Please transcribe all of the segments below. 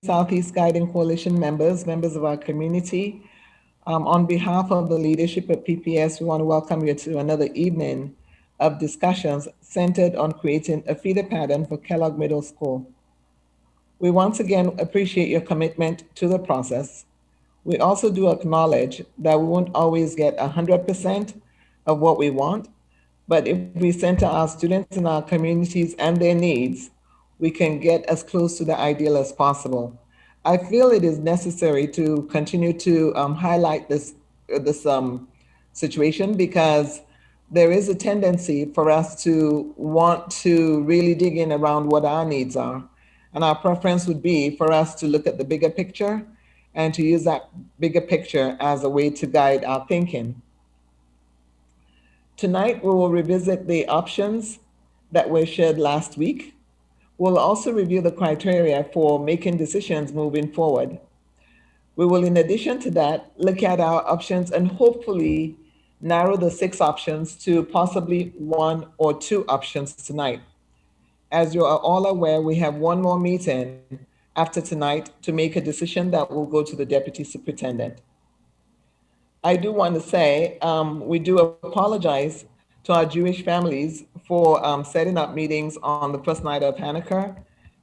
Southeast Guiding Coalition members of our community. On behalf of the leadership at PPS, we want to welcome you to another evening of discussions centered on creating a feeder pattern for Kellogg Middle School. We once again appreciate your commitment to the process. We also do acknowledge that we won't always get 100% of what we want, but if we center our students and our communities and their needs, we can get as close to the ideal as possible. I feel it is necessary to continue to highlight this situation because there is a tendency for us to want to really dig in around what our needs are. And our preference would be for us to look at the bigger picture and to use that bigger picture as a way to guide our thinking. Tonight, we will revisit the options that were shared last week. We'll also review the criteria for making decisions moving forward. We will, in addition to that, look at our options and hopefully narrow the 6 options to possibly 1 or 2 options tonight. As you are all aware, we have one more meeting after tonight to make a decision that will go to the Deputy Superintendent. I do want to say we do apologize to our Jewish families for setting up meetings on the first night of Hanukkah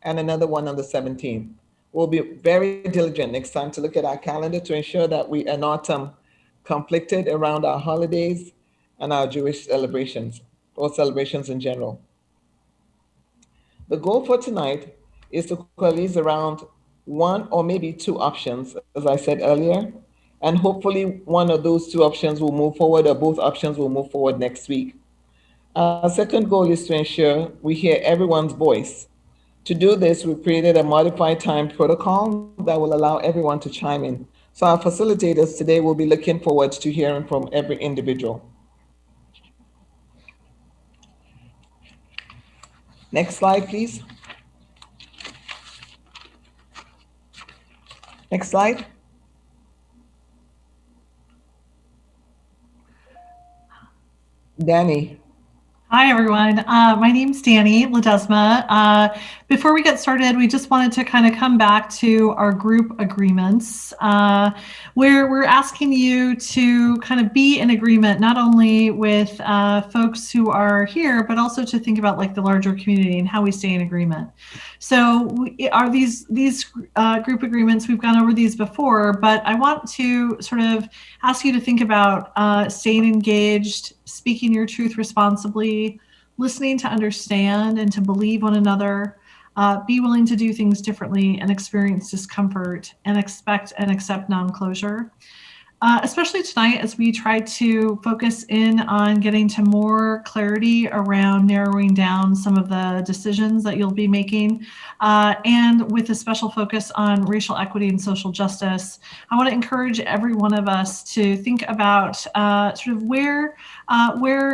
and another one on the 17th. We'll be very diligent next time to look at our calendar to ensure that we are not conflicted around our holidays and our Jewish celebrations or celebrations in general. The goal for tonight is to coalesce around 1 or maybe 2 options, as I said earlier, and hopefully one of those 2 options will move forward or both options will move forward next week. Our second goal is to ensure we hear everyone's voice. To do this, we've created a modified time protocol that will allow everyone to chime in. So our facilitators today will be looking forward to hearing from every individual. Next slide, please. Next slide. Danny. Hi, everyone. My name's Danny Ledesma. Before we get started, we just wanted to kind of come back to our group agreements, where we're asking you to kind of be in agreement, not only with folks who are here, but also to think about like the larger community and how we stay in agreement. So are these group agreements, we've gone over these before, but I want to sort of ask you to think about staying engaged, speaking your truth responsibly, listening to understand and to believe one another, be willing to do things differently and experience discomfort, and expect and accept non-closure. Especially tonight as we try to focus in on getting to more clarity around narrowing down some of the decisions that you'll be making, and with a special focus on racial equity and social justice. I want to encourage every one of us to think about sort of where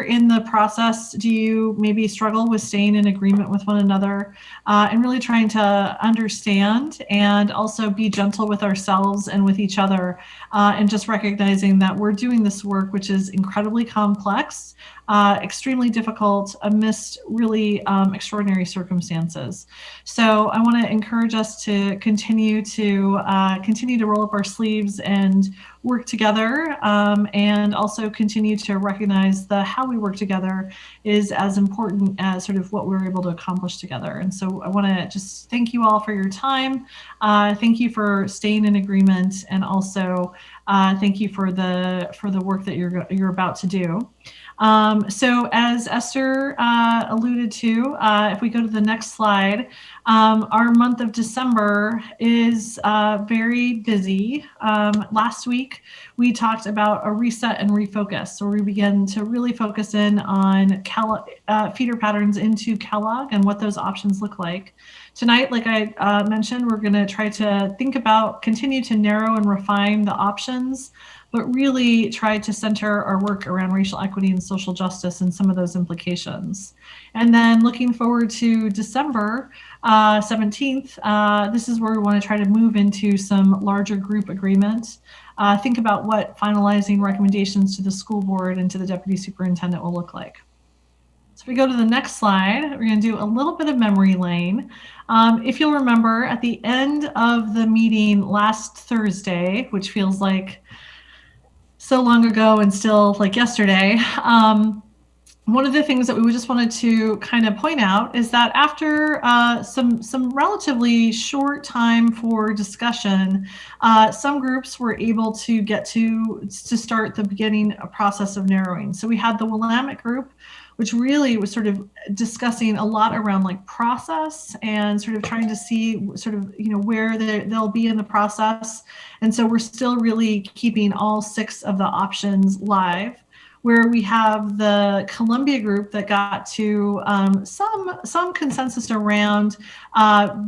in the process do you maybe struggle with staying in agreement with one another, and really trying to understand and also be gentle with ourselves and with each other, and just recognizing that we're doing this work, which is incredibly complex, extremely difficult amidst really extraordinary circumstances. So I want to encourage us to continue to roll up our sleeves and work together, and also continue to recognize that how we work together is as important as sort of what we're able to accomplish together. And so I want to just thank you all for your time. Thank you for staying in agreement, and also thank you for the work that you're about to do. So as Esther alluded to, if we go to the next slide, our month of December is very busy. Last week, we talked about a reset and refocus. So we began to really focus in on feeder patterns into Kellogg and what those options look like. Tonight, like I mentioned, we're going to try to think about, continue to narrow and refine the options, but really try to center our work around racial equity and social justice and some of those implications. And then looking forward to December 17th, this is where we want to try to move into some larger group agreements. Think about what finalizing recommendations to the school board and to the deputy superintendent will look like. So if we go to the next slide, we're going to do a little bit of memory lane. If you'll remember, at the end of the meeting last Thursday, which feels like so long ago and still like yesterday, one of the things that we just wanted to kind of point out is that after some relatively short time for discussion, some groups were able to get to start the beginning process of narrowing. So we had the Willamette group, which really was sort of discussing a lot around like process and sort of trying to see sort of, you know, where they'll be in the process. And so we're still really keeping all 6 of the options live. Where we have the Columbia group that got to some consensus around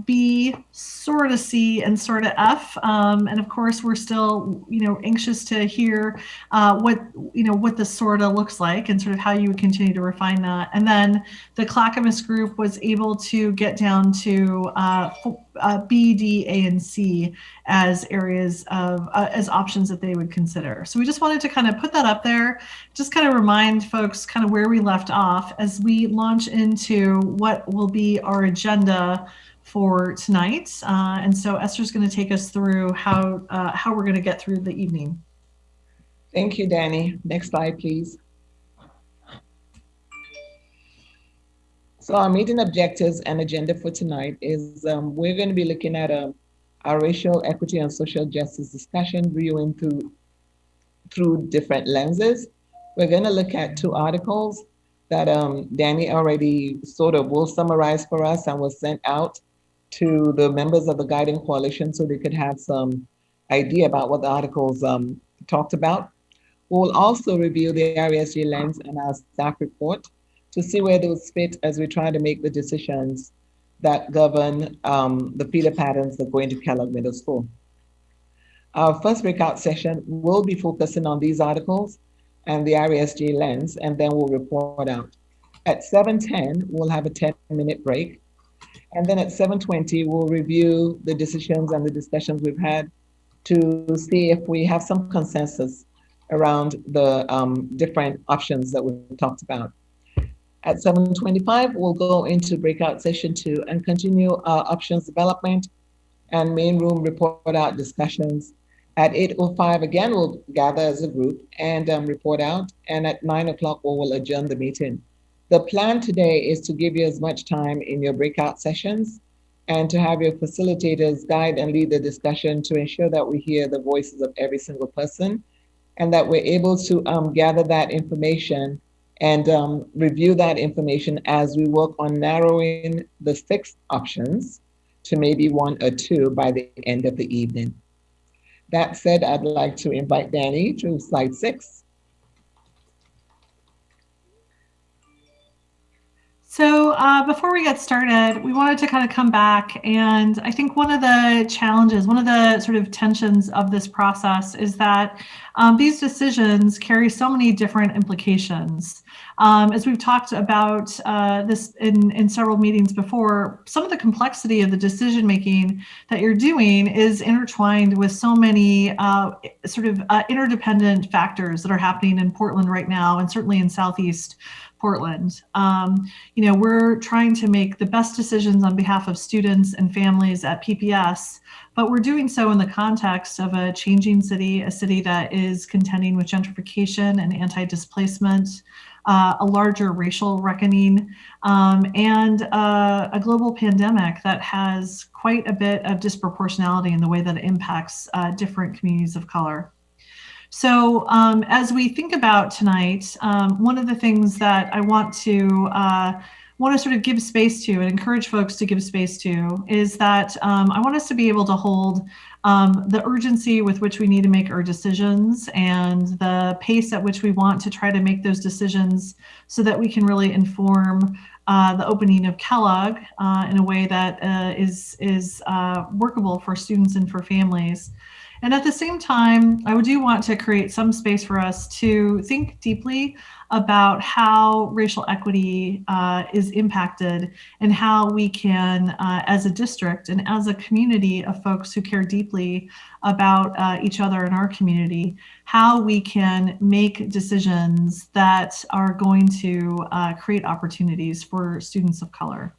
B, sort of C, and sort of F, and of course we're still, you know, anxious to hear what the sort of looks like and sort of how you would continue to refine that. And then the Clackamas group was able to get down to B, D, A, and C as areas of as options that they would consider. So we just wanted to kind of put that up there, just kind of remind folks kind of where we left off as we launch into what will be our agenda for tonight. And so Esther's going to take us through how we're going to get through the evening. Thank you, Danny. Next slide, please. So our meeting objectives and agenda for tonight is we're going to be looking at our racial equity and social justice discussion, viewing through different lenses. We're going to look at 2 articles that Danny already sort of will summarize for us and was sent out to the members of the Guiding Coalition so they could have some idea about what the articles talked about. We'll also review the RESG lens and our staff report to see where those fit as we try to make the decisions that govern the feeder patterns that go into Kellogg Middle School. Our first breakout session will be focusing on these articles and the RESG lens, and then we'll report out. At 7:10, we'll have a 10-minute break. And then at 7:20, we'll review the decisions and the discussions we've had to see if we have some consensus around the different options that we've talked about. At 7:25, we'll go into breakout session 2 and continue our options development and main room report out discussions. At 8:05, again, we'll gather as a group and report out. And at 9 o'clock, we will adjourn the meeting. The plan today is to give you as much time in your breakout sessions and to have your facilitators guide and lead the discussion to ensure that we hear the voices of every single person and that we're able to gather that information and review that information as we work on narrowing the 6 options to maybe 1 or 2 by the end of the evening. That said, I'd like to invite Danny to slide 6. So before we get started, we wanted to kind of come back, and I think one of the challenges, one of the sort of tensions of this process is that these decisions carry so many different implications. As we've talked about this in several meetings before, some of the complexity of the decision making that you're doing is intertwined with so many interdependent factors that are happening in Portland right now, and certainly in Southeast Portland. We're trying to make the best decisions on behalf of students and families at PPS, but we're doing so in the context of a changing city, a city that is contending with gentrification and anti-displacement, a larger racial reckoning, and a global pandemic that has quite a bit of disproportionality in the way that it impacts different communities of color. So as we think about tonight, one of the things that I want to sort of give space to and encourage folks to give space to is that I want us to be able to hold the urgency with which we need to make our decisions and the pace at which we want to try to make those decisions so that we can really inform the opening of Kellogg in a way that is workable for students and for families. And at the same time, I do want to create some space for us to think deeply about how racial equity is impacted and how we can, as a district and as a community of folks who care deeply deeply about each other in our community, how we can make decisions that are going to create opportunities for students of color.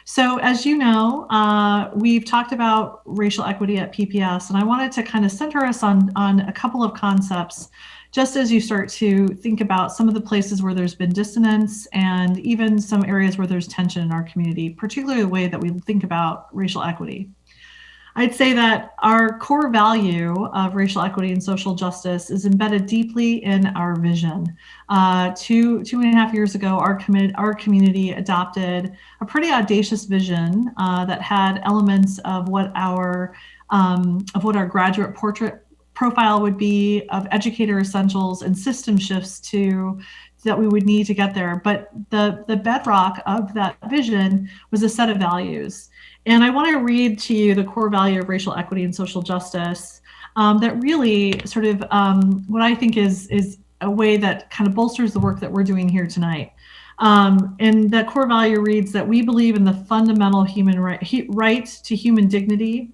So as you know, we've talked about racial equity at PPS, and I wanted to kind of center us on a couple of concepts, just as you start to think about some of the places where there's been dissonance and even some areas where there's tension in our community, particularly the way that we think about racial equity. I'd say that our core value of racial equity and social justice is embedded deeply in our vision. 2.5 years ago, our community adopted a pretty audacious vision that had elements of what our graduate portrait profile would be, of educator essentials and system shifts that we would need to get there. But the bedrock of that vision was a set of values. And I want to read to you the core value of racial equity and social justice that really sort of what I think is a way that kind of bolsters the work that we're doing here tonight. And that core value reads that we believe in the fundamental human right to human dignity,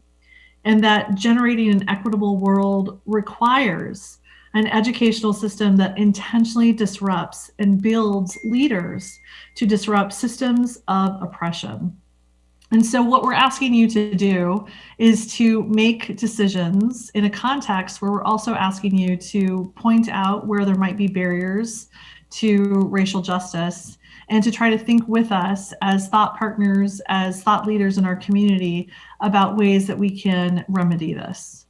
and that generating an equitable world requires an educational system that intentionally disrupts and builds leaders to disrupt systems of oppression. And so what we're asking you to do is to make decisions in a context where we're also asking you to point out where there might be barriers to racial justice, and to try to think with us as thought partners, as thought leaders in our community, about ways that we can remedy this.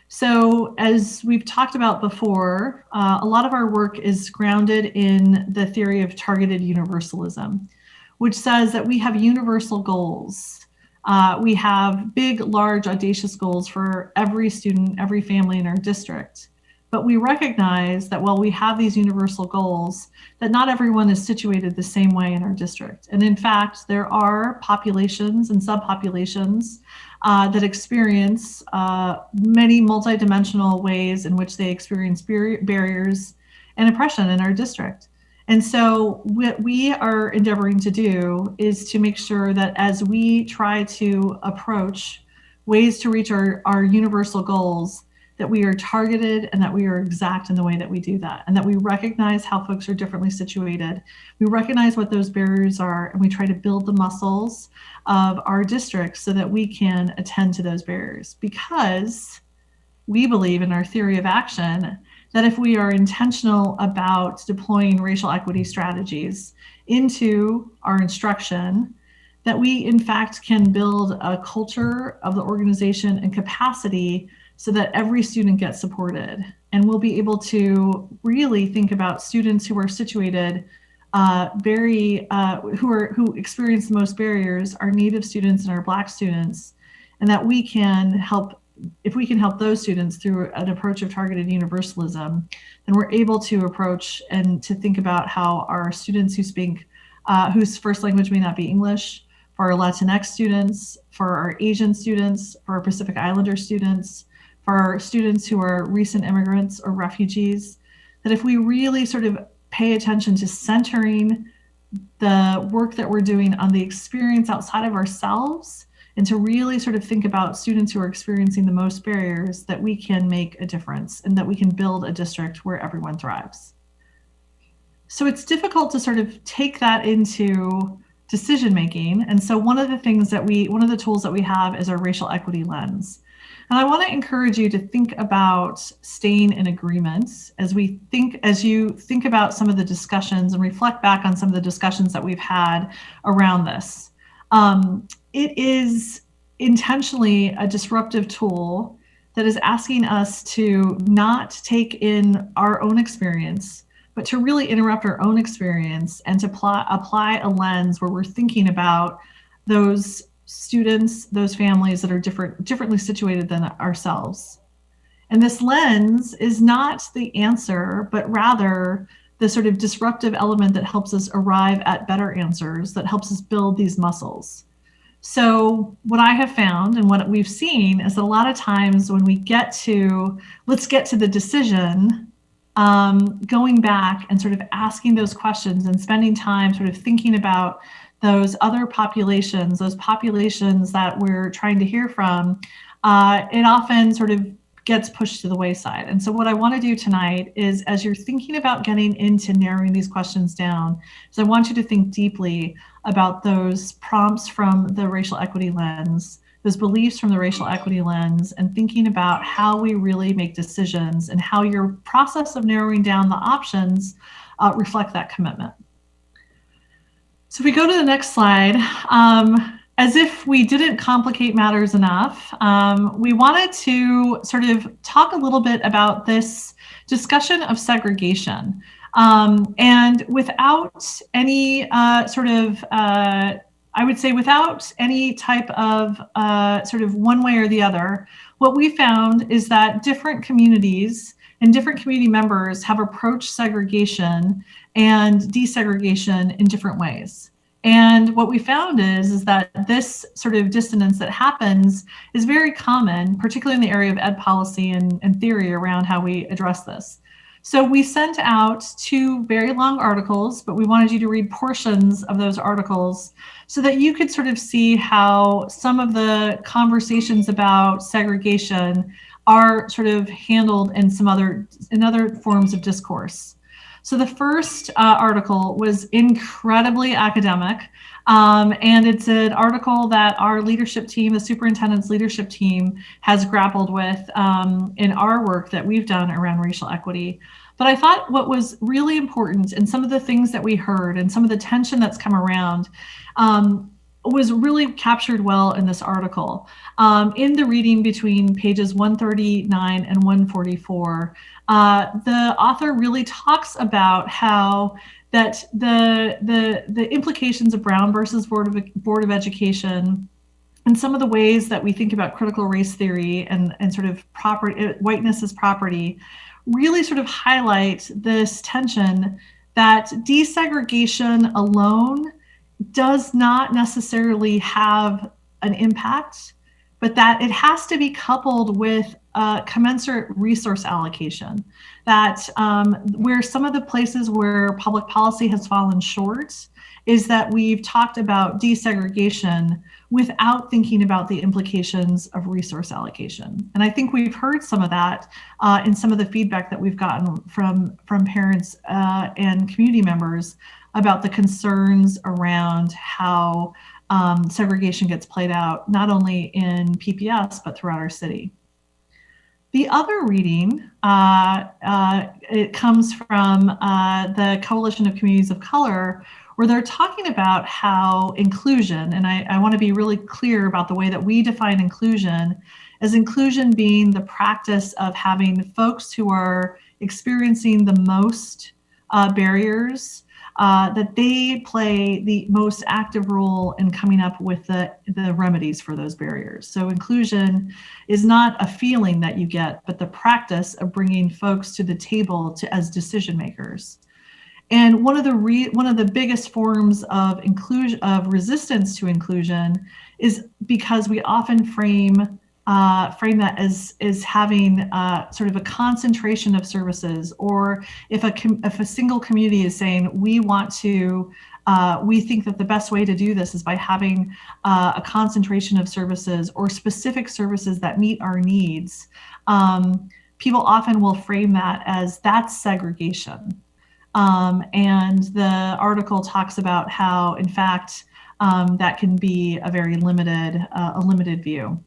So as we've talked about before, a lot of our work is grounded in the theory of targeted universalism, which says that we have universal goals. We have big, large, audacious goals for every student, every family in our district. But we recognize that while we have these universal goals, that not everyone is situated the same way in our district. And in fact, there are populations and subpopulations that experience many multidimensional ways in which they experience barriers and oppression in our district. And so what we are endeavoring to do is to make sure that as we try to approach ways to reach our universal goals, that we are targeted and that we are exact in the way that we do that, and that we recognize how folks are differently situated. We recognize what those barriers are, and we try to build the muscles of our districts so that we can attend to those barriers, because we believe in our theory of action that if we are intentional about deploying racial equity strategies into our instruction, that we in fact can build a culture of the organization and capacity so that every student gets supported. And we'll be able to really think about students who are situated who experience the most barriers, our Native students and our Black students, and that we can help. If we can help those students through an approach of targeted universalism, then we're able to approach and to think about how our students who speak, whose first language may not be English, for our Latinx students, for our Asian students, for our Pacific Islander students, for our students who are recent immigrants or refugees, that if we really sort of pay attention to centering the work that we're doing on the experience outside of ourselves, and to really sort of think about students who are experiencing the most barriers, that we can make a difference and that we can build a district where everyone thrives. So it's difficult to sort of take that into decision making. And so one of the tools that we have is our racial equity lens. And I want to encourage you to think about staying in agreement as you think about some of the discussions and reflect back on some of the discussions that we've had around this. It is intentionally a disruptive tool that is asking us to not take in our own experience, but to really interrupt our own experience and to apply a lens where we're thinking about those students, those families that are differently situated than ourselves. And this lens is not the answer, but rather the sort of disruptive element that helps us arrive at better answers, that helps us build these muscles. So what I have found and what we've seen is that a lot of times when we let's get to the decision, going back and sort of asking those questions and spending time sort of thinking about those other populations, those populations that we're trying to hear from, it often sort of gets pushed to the wayside. And so what I want to do tonight is, as you're thinking about getting into narrowing these questions down, is I want you to think deeply about those prompts from the racial equity lens, those beliefs from the racial equity lens, and thinking about how we really make decisions and how your process of narrowing down the options reflect that commitment. So if we go to the next slide, as if we didn't complicate matters enough, we wanted to sort of talk a little bit about this discussion of segregation. And without any I would say without any type of sort of one way or the other, what we found is that different communities and different community members have approached segregation and desegregation in different ways. And what we found is that this sort of dissonance that happens is very common, particularly in the area of ed policy and theory around how we address this. So we sent out 2 very long articles, but we wanted you to read portions of those articles so that you could sort of see how some of the conversations about segregation are sort of handled in other forms of discourse. So the first article was incredibly academic, and it's an article that our leadership team, the superintendent's leadership team, has grappled with in our work that we've done around racial equity. But I thought what was really important, and some of the things that we heard and some of the tension that's come around, was really captured well in this article. In the reading between pages 139 and 144, the author really talks about how that the implications of Brown versus Board of Education and some of the ways that we think about critical race theory and sort of whiteness as property really sort of highlight this tension that desegregation alone does not necessarily have an impact, but that it has to be coupled with commensurate resource allocation. That where some of the places where public policy has fallen short is that we've talked about desegregation without thinking about the implications of resource allocation. And I think we've heard some of that in some of the feedback that we've gotten from parents and community members about the concerns around how segregation gets played out, not only in PPS, but throughout our city. The other reading, it comes from the Coalition of Communities of Color, where they're talking about how inclusion, and I want to be really clear about the way that we define inclusion, as inclusion being the practice of having folks who are experiencing the most barriers, that they play the most active role in coming up with the remedies for those barriers. So inclusion is not a feeling that you get, but the practice of bringing folks to the table as decision makers. And one of the biggest forms of inclusion, of resistance to inclusion, is because we often frame that as having sort of a concentration of services, or if a single community is saying we think that the best way to do this is by having a concentration of services or specific services that meet our needs, people often will frame that as that's segregation. And the article talks about how, in fact, that can be a very limited view.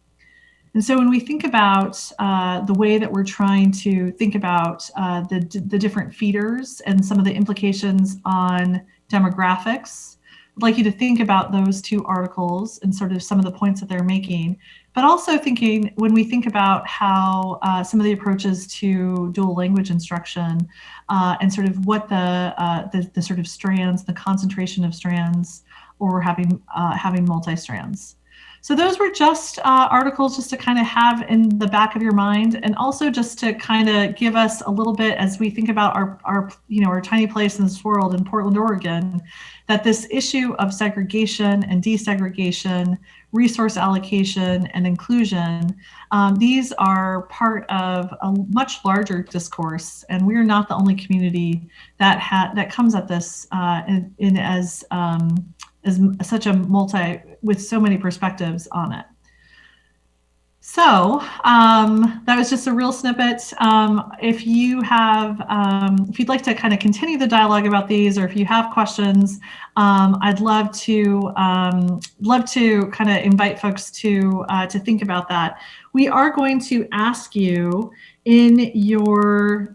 And so when we think about the way that we're trying to think about the different feeders and some of the implications on demographics, I'd like you to think about those 2 articles and sort of some of the points that they're making, but also thinking when we think about how some of the approaches to dual language instruction and sort of what the sort of strands, the concentration of strands, or having multi-strands. So those were just articles just to kind of have in the back of your mind, and also just to kind of give us a little bit as we think about our tiny place in this world in Portland, Oregon, that this issue of segregation and desegregation, resource allocation and inclusion, these are part of a much larger discourse, and we're not the only community that comes at this as such a with so many perspectives on it. So that was just a real snippet. If you'd like to kind of continue the dialogue about these, or if you have questions, I'd love to kind of invite folks to think about that. We are going to ask you in your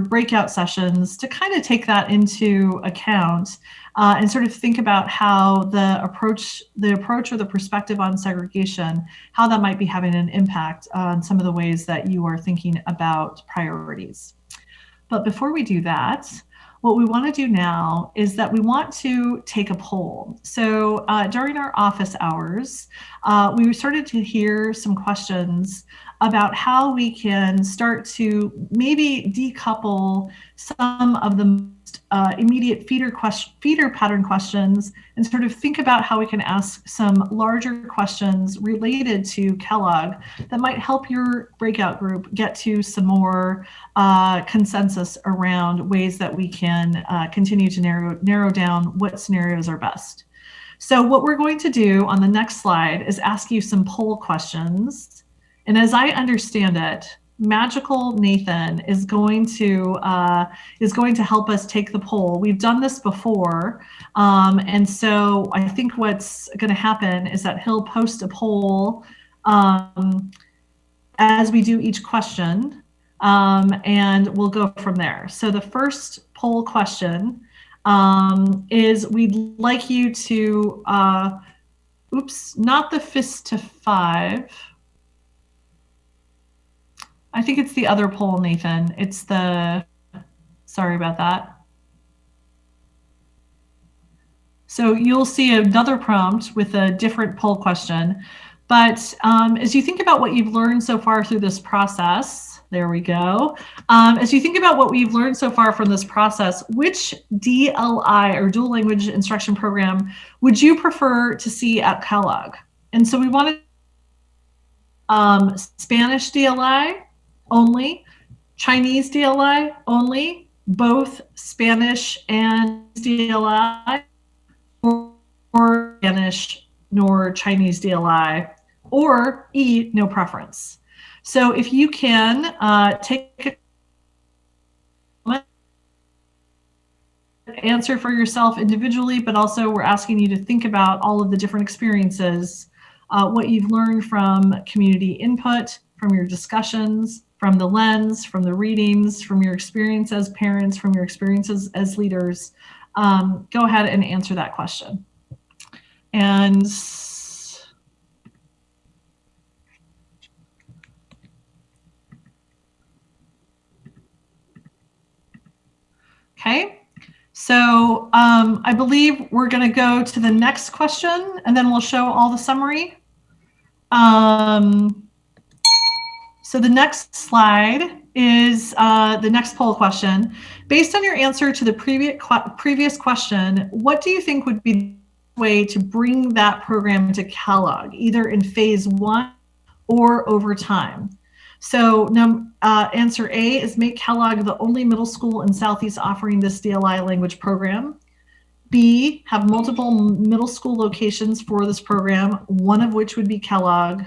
breakout sessions to kind of take that into account. And sort of think about how the approach or the perspective on segregation, how that might be having an impact on some of the ways that you are thinking about priorities. But before we do that, what we want to do now is that we want to take a poll. So during our office hours, we started to hear some questions about how we can start to maybe decouple some of the immediate feeder pattern questions and sort of think about how we can ask some larger questions related to Kellogg that might help your breakout group get to some more consensus around ways that we can continue to narrow down what scenarios are best. So what we're going to do on the next slide is ask you some poll questions. And as I understand it, Magical Nathan is going to help us take the poll. We've done this before, and so I think what's going to happen is that he'll post a poll as we do each question, and we'll go from there. So the first poll question is: we'd like you to, not the fist to 5. I think it's the other poll, Nathan. It's sorry about that. So you'll see another prompt with a different poll question. But as you think about what you've learned so far through this process, there we go. As you think about what we've learned so far from this process, which DLI or dual language instruction program would you prefer to see at Kellogg? And so we wanted Spanish DLI only, Chinese DLI only, both Spanish and DLI, or Spanish nor Chinese DLI, or E, no preference. So if you can take a moment, answer for yourself individually, but also we're asking you to think about all of the different experiences, what you've learned from community input, from your discussions, from the lens, from the readings, from your experience as parents, from your experiences as leaders. Go ahead and answer that question. And okay, so I believe we're going to go to the next question, and then we'll show all the summary. So the next slide is the next poll question. Based on your answer to the previous question, what do you think would be the way to bring that program to Kellogg, either in phase 1 or over time? So answer A is make Kellogg the only middle school in Southeast offering this DLI language program. B, have multiple middle school locations for this program, one of which would be Kellogg.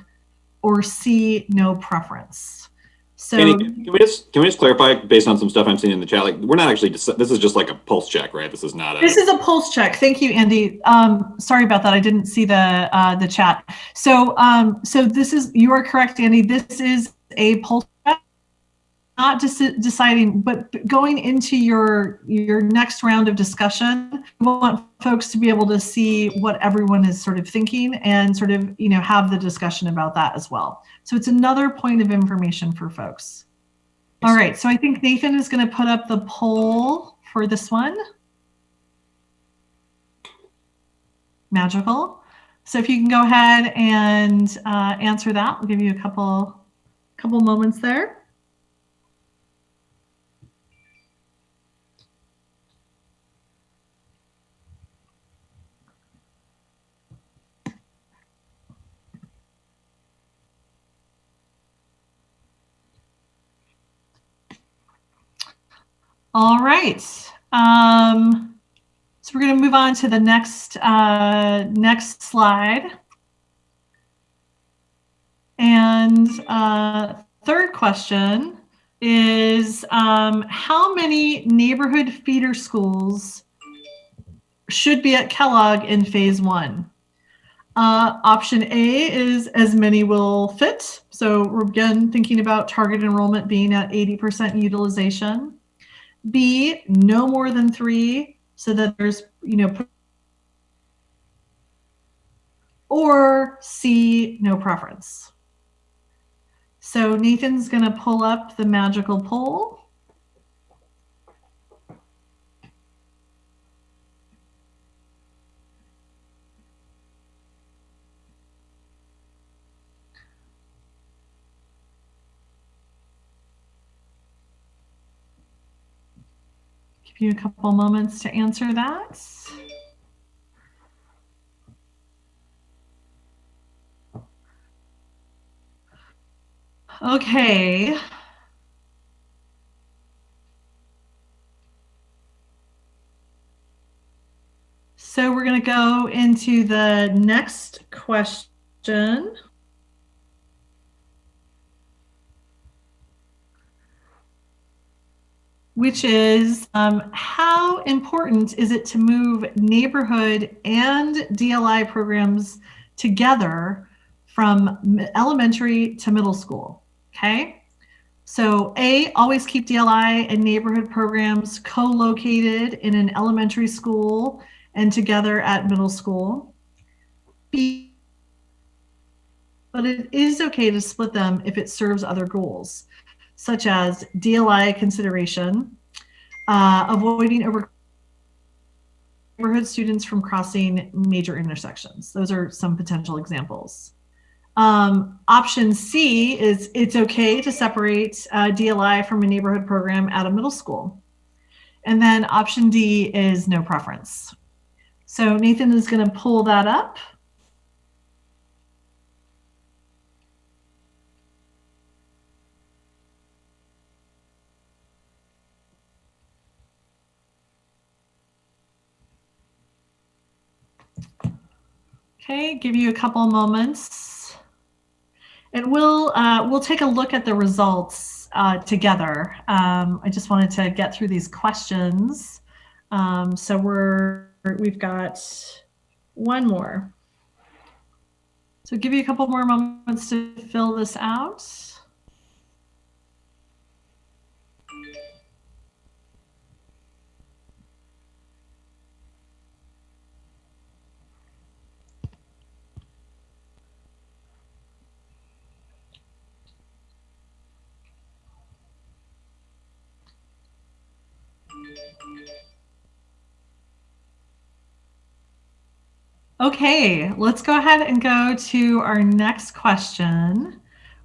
Or C, no preference. So Annie, can we just clarify based on some stuff I'm seeing in the chat? Like, we're not actually, this is just like a pulse check, right? This is not a. This is a pulse check. Thank you, Andy. Sorry about that. I didn't see the chat. So this is, you are correct, Andy. This is a pulse check. Not deciding, but going into your next round of discussion, we want folks to be able to see what everyone is sort of thinking and sort of, have the discussion about that as well. So it's another point of information for folks. All right, so I think Nathan is going to put up the poll for this one. Magical. So if you can go ahead and answer that, we'll give you a couple moments there. All right. So we're going to move on to the next slide. And third question is, how many neighborhood feeder schools should be at Kellogg in phase 1? Option A is as many will fit. So we're again thinking about target enrollment being at 80% utilization. B, no more than 3, so that there's, or C, no preference. So Nathan's going to pull up the magical poll. Give you a couple moments to answer that. Okay. So we're going to go into the next question. Which is, how important is it to move neighborhood and DLI programs together from elementary to middle school? Okay, so A, always keep DLI and neighborhood programs co-located in an elementary school and together at middle school. B, but it is okay to split them if it serves other goals, such as DLI consideration, avoiding over neighborhood students from crossing major intersections. Those are some potential examples. Option C is it's okay to separate DLI from a neighborhood program at a middle school. And then option D is no preference. So Nathan is going to pull that up. Okay, give you a couple moments. And we'll take a look at the results together. I just wanted to get through these questions. So we've got one more. So give you a couple more moments to fill this out. Okay, let's go ahead and go to our next question,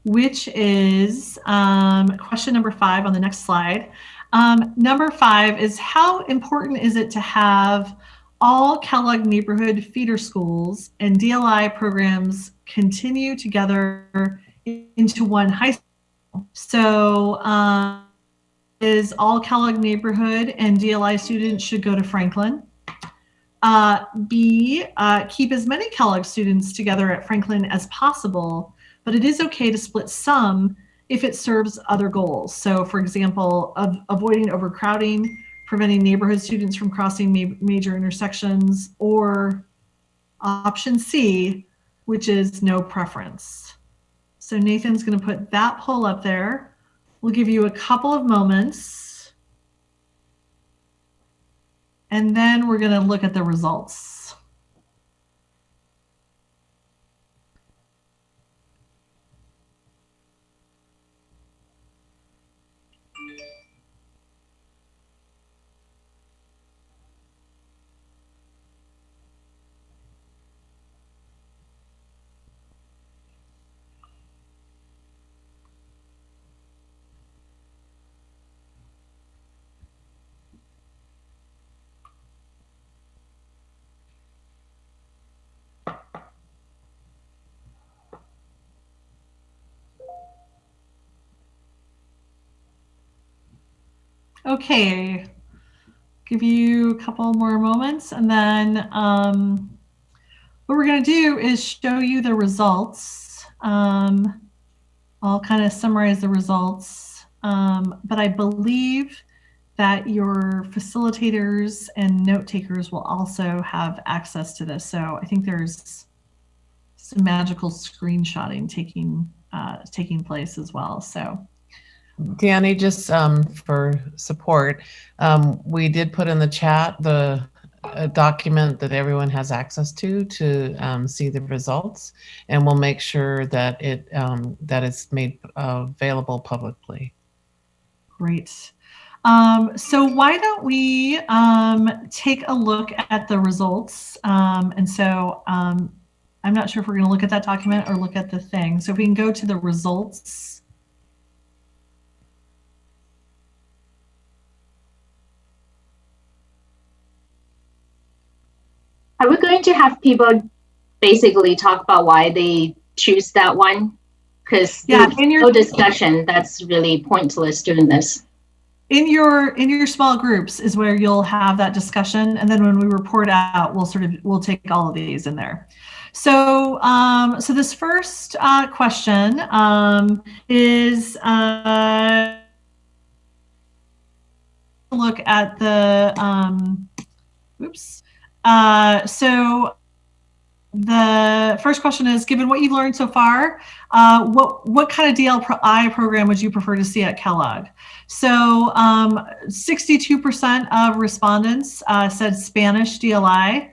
which is question number 5 on the next slide. Number 5 is, how important is it to have all Kellogg neighborhood feeder schools and DLI programs continue together into one high school? So is all Kellogg neighborhood and DLI students should go to Franklin? B, keep as many Kellogg students together at Franklin as possible, but it is okay to split some if it serves other goals. So for example, avoiding overcrowding, preventing neighborhood students from crossing major intersections, or option C, which is no preference. So Nathan's going to put that poll up there. We'll give you a couple of moments. And then we're going to look at the results. Okay, give you a couple more moments, and then what we're going to do is show you the results. I'll kind of summarize the results, but I believe that your facilitators and note takers will also have access to this. So I think there's some magical screenshotting taking place as well. So, Danny, just for support, we did put in the chat the document that everyone has access to see the results, and we'll make sure that that it's made available publicly. Great. So why don't we take a look at the results? And so I'm not sure if we're going to look at that document or look at the thing. So if we can go to the results. Are we going to have people basically talk about why they choose that one? Because there's no discussion. That's really pointless doing this. In your small groups is where you'll have that discussion, and then when we report out, we'll take all of these in there. So so this first question is look at the so the first question is, given what you've learned so far, what kind of DLI program would you prefer to see at Kellogg? So 62% of respondents said Spanish DLI.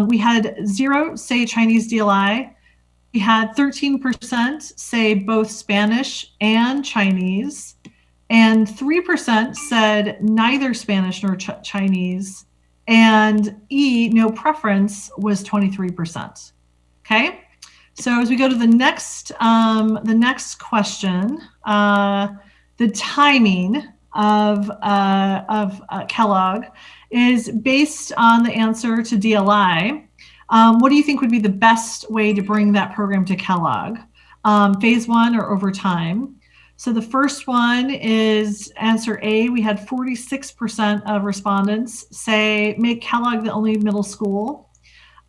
We had 0 say Chinese DLI. We had 13% say both Spanish and Chinese. And 3% said neither Spanish nor Chinese. And no preference was 23%. Okay, so as we go to the next question, the timing of Kellogg is based on the answer to DLI. What do you think would be the best way to bring that program to Kellogg? Phase 1 or over time? So the first one is answer A. We had 46% of respondents say make Kellogg the only middle school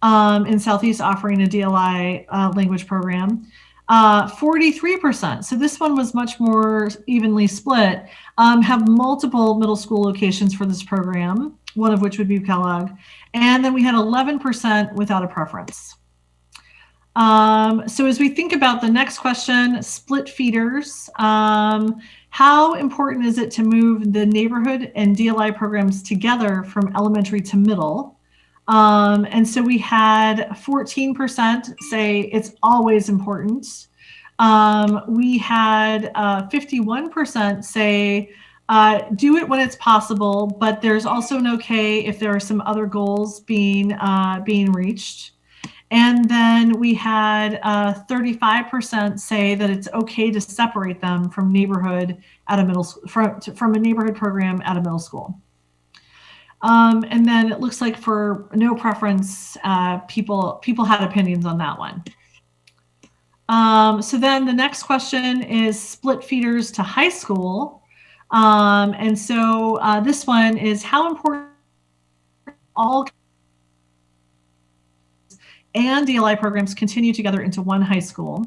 in Southeast offering a DLI language program. 43%, so this one was much more evenly split, have multiple middle school locations for this program, one of which would be Kellogg. And then we had 11% without a preference. So as we think about the next question, split feeders, how important is it to move the neighborhood and DLI programs together from elementary to middle? And so we had 14% say it's always important. We had 51% say do it when it's possible, but there's also an okay if there are some other goals being reached. And then we had 35% say that it's okay to separate them from neighborhood at a middle school, from a neighborhood program at a middle school. And then it looks like for no preference, people had opinions on that one. So then the next question is split feeders to high school. And so this one is how important all and DLI programs continue together into one high school.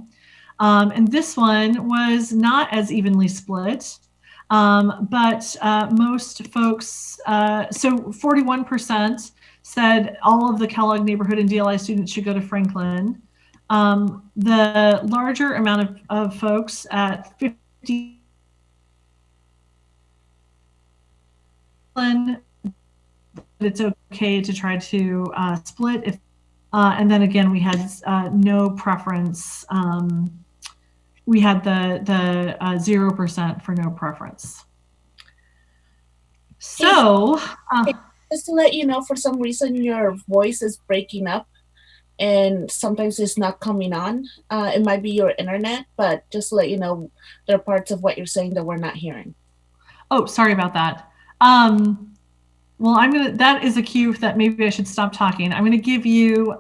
And this one was not as evenly split, but most folks, so 41% said all of the Kellogg neighborhood and DLI students should go to Franklin. The larger amount of folks at 50, it's okay to try to split if and then again, we had no preference. We had the 0% for no preference. So just to let you know, for some reason your voice is breaking up, and sometimes it's not coming on. It might be your internet, but just to let you know, there are parts of what you're saying that we're not hearing. Oh, sorry about that. Well, that is a cue that maybe I should stop talking. I'm gonna give you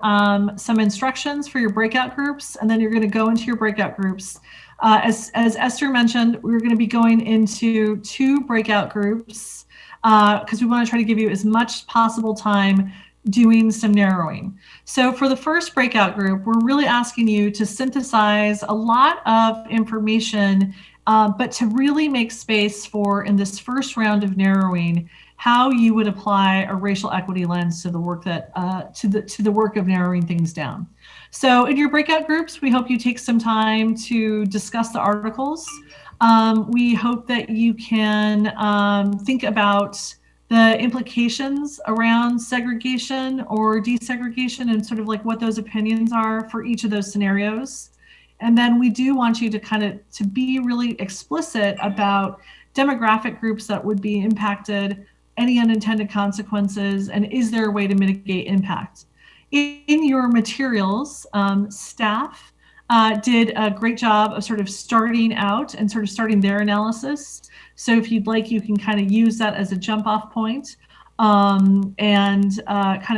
some instructions for your breakout groups, and then you're gonna go into your breakout groups. As Esther mentioned, we're gonna be going into 2 breakout groups because we wanna try to give you as much possible time doing some narrowing. So for the first breakout group, we're really asking you to synthesize a lot of information, but to really make space for, in this first round of narrowing, how you would apply a racial equity lens to the work that to the work of narrowing things down. So in your breakout groups, we hope you take some time to discuss the articles. We hope that you can think about the implications around segregation or desegregation and sort of like what those opinions are for each of those scenarios. And then we do want you to to be really explicit about demographic groups that would be impacted, any unintended consequences, and is there a way to mitigate impact? In your materials, staff did a great job of sort of starting out and sort of starting their analysis. So if you'd like, you can kind of use that as a jump off point and kind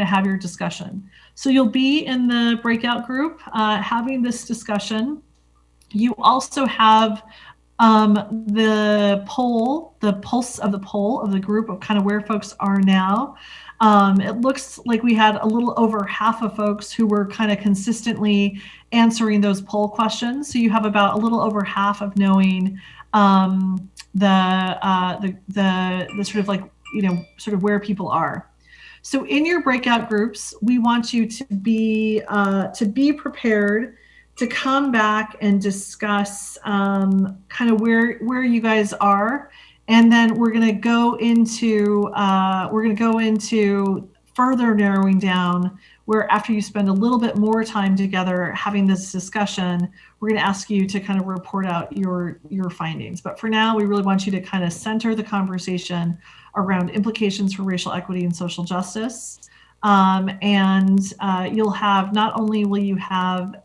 of have your discussion. So you'll be in the breakout group having this discussion. You also have the pulse of the poll of the group of kind of where folks are now. It looks like we had a little over half of folks who were kind of consistently answering those poll questions. So you have about a little over half of knowing the sort of like, you know, sort of where people are. So in your breakout groups, we want you to be prepared to come back and discuss kind of where you guys are, and then we're going to go into further narrowing down, where after you spend a little bit more time together having this discussion, we're going to ask you to kind of report out your findings. But for now, we really want you to kind of center the conversation around implications for racial equity and social justice. You'll have, not only will you have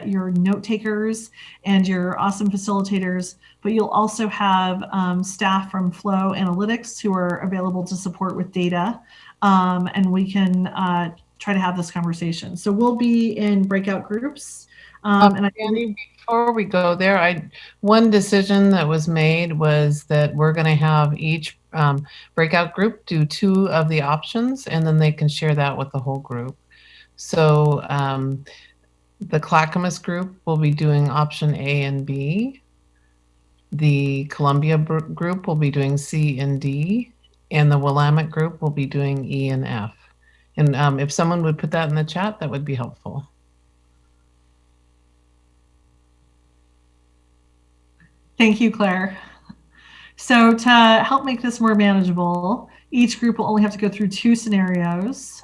your note takers and your awesome facilitators, but you'll also have staff from Flow Analytics who are available to support with data, and we can try to have this conversation. So we'll be in breakout groups. Annie, before we go there, one decision that was made was that we're going to have each breakout group do 2 of the options, and then they can share that with the whole group. So the Clackamas group will be doing option A and B. The Columbia group will be doing C and D, and the Willamette group will be doing E and F. And if someone would put that in the chat, that would be helpful. Thank you, Claire. So to help make this more manageable, each group will only have to go through 2 scenarios,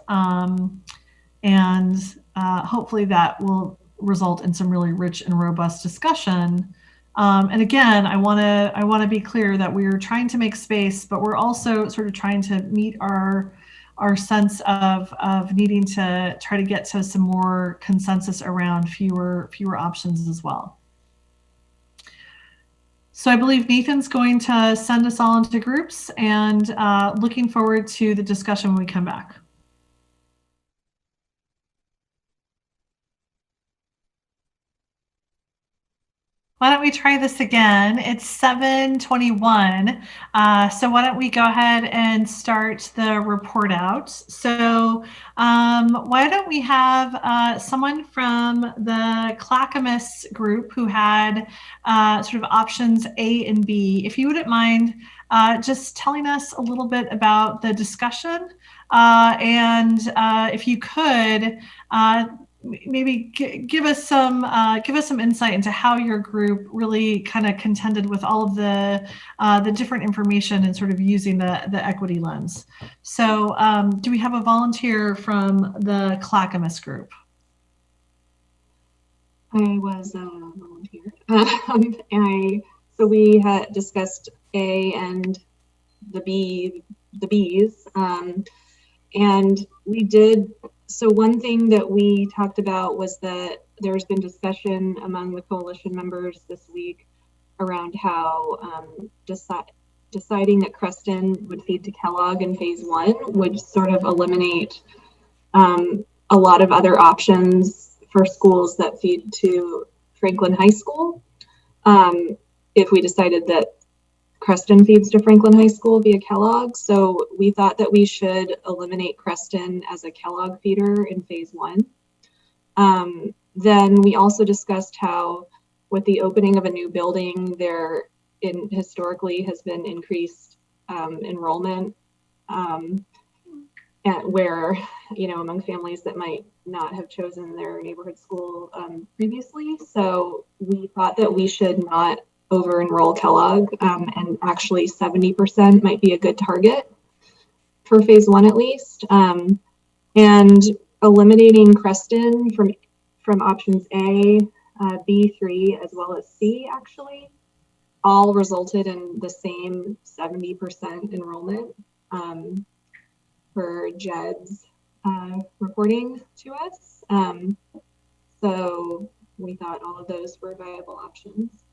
hopefully that will result in some really rich and robust discussion. And again, I want to be clear that we're trying to make space, but we're also sort of trying to meet our sense of needing to try to get to some more consensus around fewer options as well. So I believe Nathan's going to send us all into groups, and looking forward to the discussion when we come back. Why don't we try this again? It's 7:21. So why don't we go ahead and start the report out? So why don't we have someone from the Clackamas group who had sort of options A and B. If you wouldn't mind just telling us a little bit about the discussion, and if you could, maybe give us some insight into how your group really kind of contended with all of the different information and sort of using the equity lens. So do we have a volunteer from the Clackamas group? I was a volunteer. So we had discussed A and the B's, and we did. So one thing that we talked about was that there's been discussion among the coalition members this week around how deciding that Creston would feed to Kellogg in phase 1 would sort of eliminate a lot of other options for schools that feed to Franklin High School. If we decided that Creston feeds to Franklin High School via Kellogg. So we thought that we should eliminate Creston as a Kellogg feeder in phase 1. Then we also discussed how with the opening of a new building, there historically has been increased enrollment where, among families that might not have chosen their neighborhood school previously. So we thought that we should not over enroll Kellogg, and actually 70% might be a good target for phase 1 at least. And eliminating Creston from options A, B3, as well as C actually, all resulted in the same 70% enrollment for Jed's reporting to us. So we thought all of those were viable options.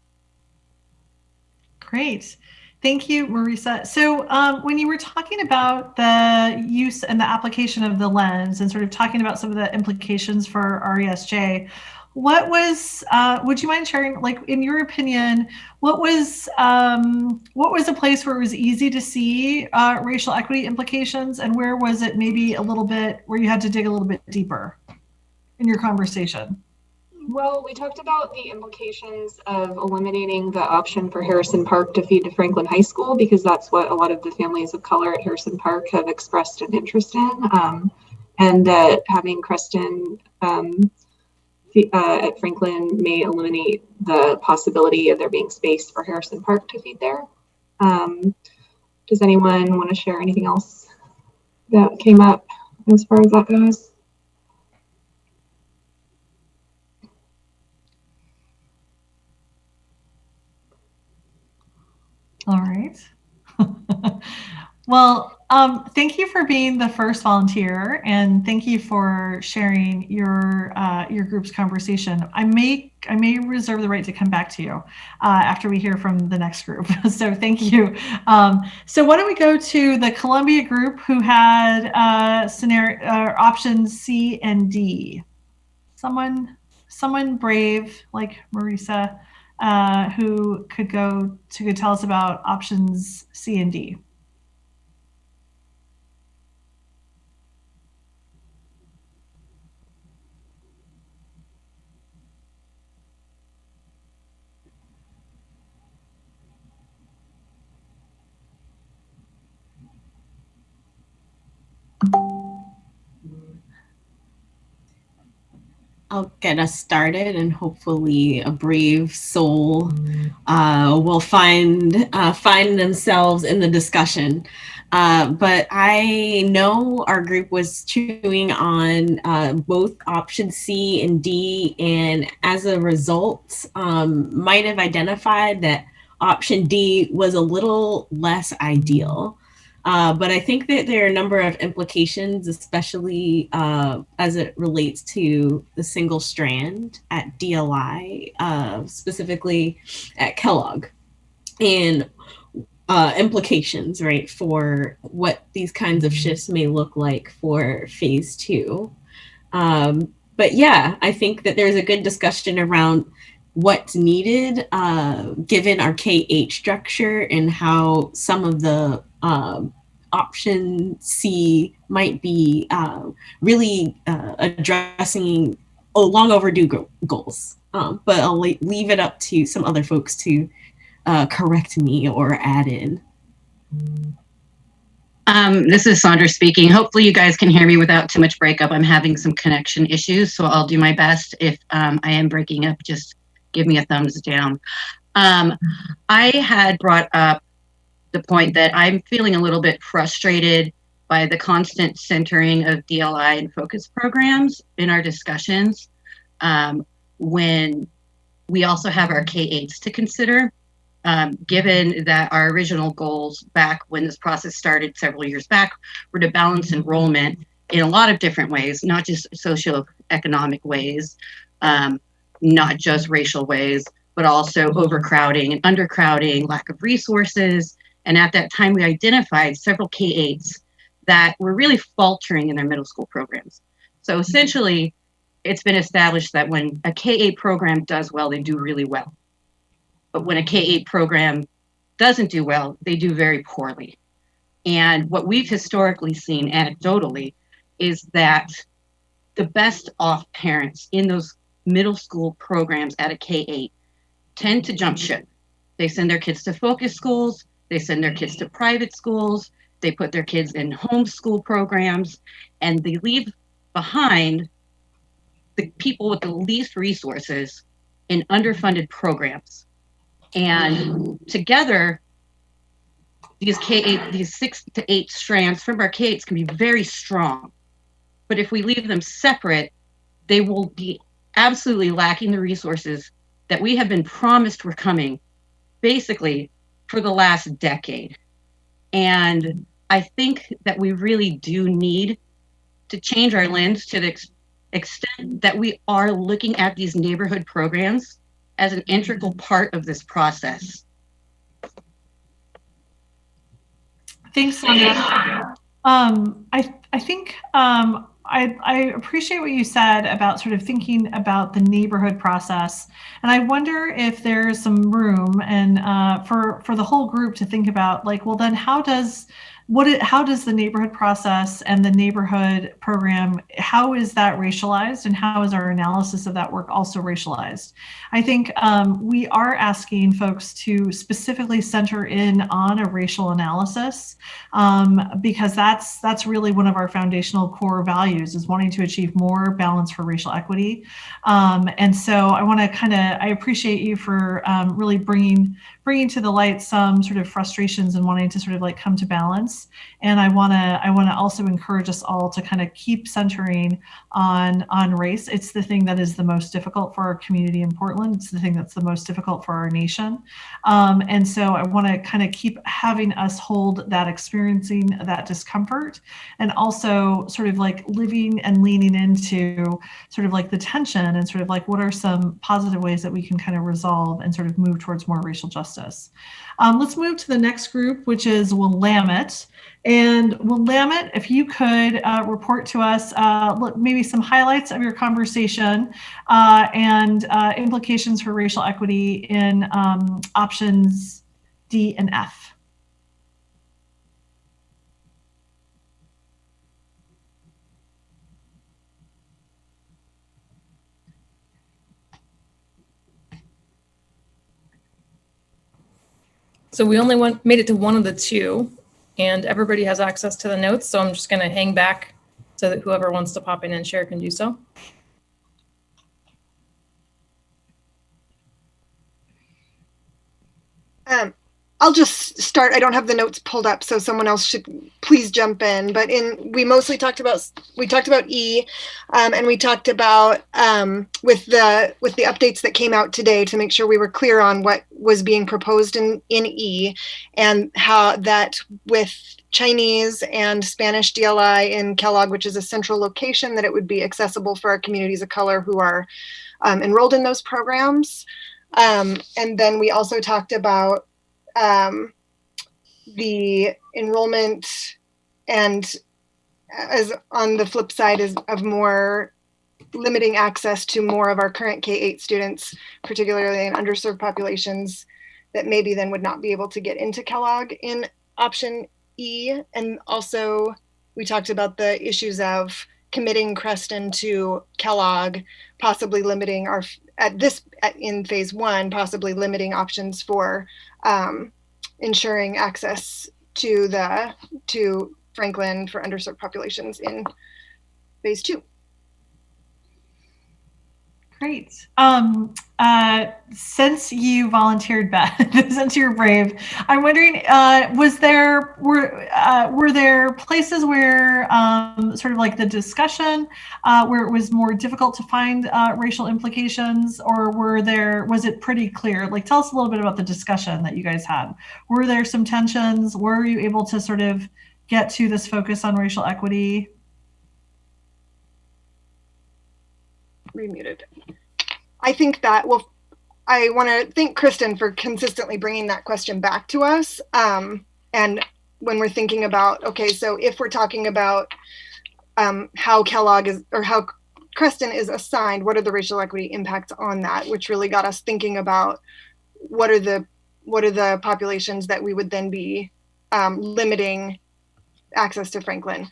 Great. Thank you, Marisa. So when you were talking about the use and the application of the lens and sort of talking about some of the implications for RESJ, what was, would you mind sharing, like, in your opinion, what was a place where it was easy to see racial equity implications, and where was it maybe a little bit where you had to dig a little bit deeper in your conversation? Well, we talked about the implications of eliminating the option for Harrison Park to feed to Franklin High School, because that's what a lot of the families of color at Harrison Park have expressed an interest in, and that having Creston at Franklin may eliminate the possibility of there being space for Harrison Park to feed there. Does anyone want to share anything else that came up as far as that goes? All right. Well, thank you for being the first volunteer, and thank you for sharing your group's conversation. I may reserve the right to come back to you after we hear from the next group. So thank you. So why don't we go to the Columbia group, who had options C and D. Someone brave like Marisa, who could tell us about options C and D. I'll get us started, and hopefully a brave soul will find themselves in the discussion. But I know our group was chewing on both option C and D, and as a result, might have identified that option D was a little less ideal. But I think that there are a number of implications, especially as it relates to the single strand at DLI, specifically at Kellogg, and implications, right, for what these kinds of shifts may look like for phase 2. But yeah, I think that there's a good discussion around what's needed given our K-8 structure, and how some of the option C might be really addressing long overdue goals. But I'll leave it up to some other folks to correct me or add in. This is Sandra speaking. Hopefully you guys can hear me without too much breakup. I'm having some connection issues, so I'll do my best. If I am breaking up, just give me a thumbs down. I had brought up the point that I'm feeling a little bit frustrated by the constant centering of DLI and focus programs in our discussions, when we also have our K-8s to consider, given that our original goals back when this process started several years back were to balance enrollment in a lot of different ways, not just socioeconomic ways, not just racial ways, but also overcrowding and undercrowding, lack of resources. And at that time, we identified several K-8s that were really faltering in their middle school programs. So essentially, it's been established that when a K-8 program does well, they do really well. But when a K-8 program doesn't do well, they do very poorly. And what we've historically seen anecdotally is that the best off parents in those middle school programs at a K-8 tend to jump ship. They send their kids to focus schools, they send their kids to private schools, they put their kids in homeschool programs, and they leave behind the people with the least resources in underfunded programs. And together, these K-8, these 6 to 8 strands from our K-8s can be very strong. But if we leave them separate, they will be absolutely lacking the resources that we have been promised were coming basically for the last decade. And I think that we really do need to change our lens to the extent that we are looking at these neighborhood programs as an integral part of this process. Thanks, Sandra. I think I appreciate what you said about sort of thinking about the neighborhood process, and I wonder if there's some room and for the whole group to think about, like, well, then how does the neighborhood process and the neighborhood program, how is that racialized, and how is our analysis of that work also racialized? I think we are asking folks to specifically center in on a racial analysis because that's really one of our foundational core values, is wanting to achieve more balance for racial equity. And so I want to I appreciate you for really bringing to the light some sort of frustrations and wanting to sort of like come to balance. And I want to also encourage us all to kind of keep centering on race. It's the thing that is the most difficult for our community in Portland. It's the thing that's the most difficult for our nation. And so I want to kind of keep having us hold that, experiencing that discomfort, and also sort of like living and leaning into sort of like the tension and sort of like what are some positive ways that we can kind of resolve and sort of move towards more racial justice. Let's move to the next group, which is Willamette. And Willamette, if you could report to us maybe some highlights of your conversation and implications for racial equity in options D and F. So we only made it to one of the two, and everybody has access to the notes. So I'm just going to hang back so that whoever wants to pop in and share can do so. I'll just start. I don't have the notes pulled up, so someone else should please jump in. But we mostly talked about E, and we talked about with the updates that came out today to make sure we were clear on what was being proposed in E, and how that with Chinese and Spanish DLI in Kellogg, which is a central location, that it would be accessible for our communities of color who are enrolled in those programs. And then we also talked about the enrollment, and as on the flip side is of more limiting access to more of our current K-8 students, particularly in underserved populations that maybe then would not be able to get into Kellogg in option E. And also we talked about the issues of committing Creston to Kellogg, possibly limiting in phase 1, possibly limiting options for ensuring access to Franklin for underserved populations in phase 2. Great. Since you volunteered, Beth, since you're brave, I'm wondering, were there places where sort of like the discussion where it was more difficult to find racial implications, or was it pretty clear? Like, tell us a little bit about the discussion that you guys had. Were there some tensions? Were you able to sort of get to this focus on racial equity? Remuted. I think that, well, I want to thank Kristen for consistently bringing that question back to us. And when we're thinking about, okay, so if we're talking about how Kellogg is, or how Creston is assigned, what are the racial equity impacts on that, which really got us thinking about what are the what are the populations that we would then be limiting access to Franklin.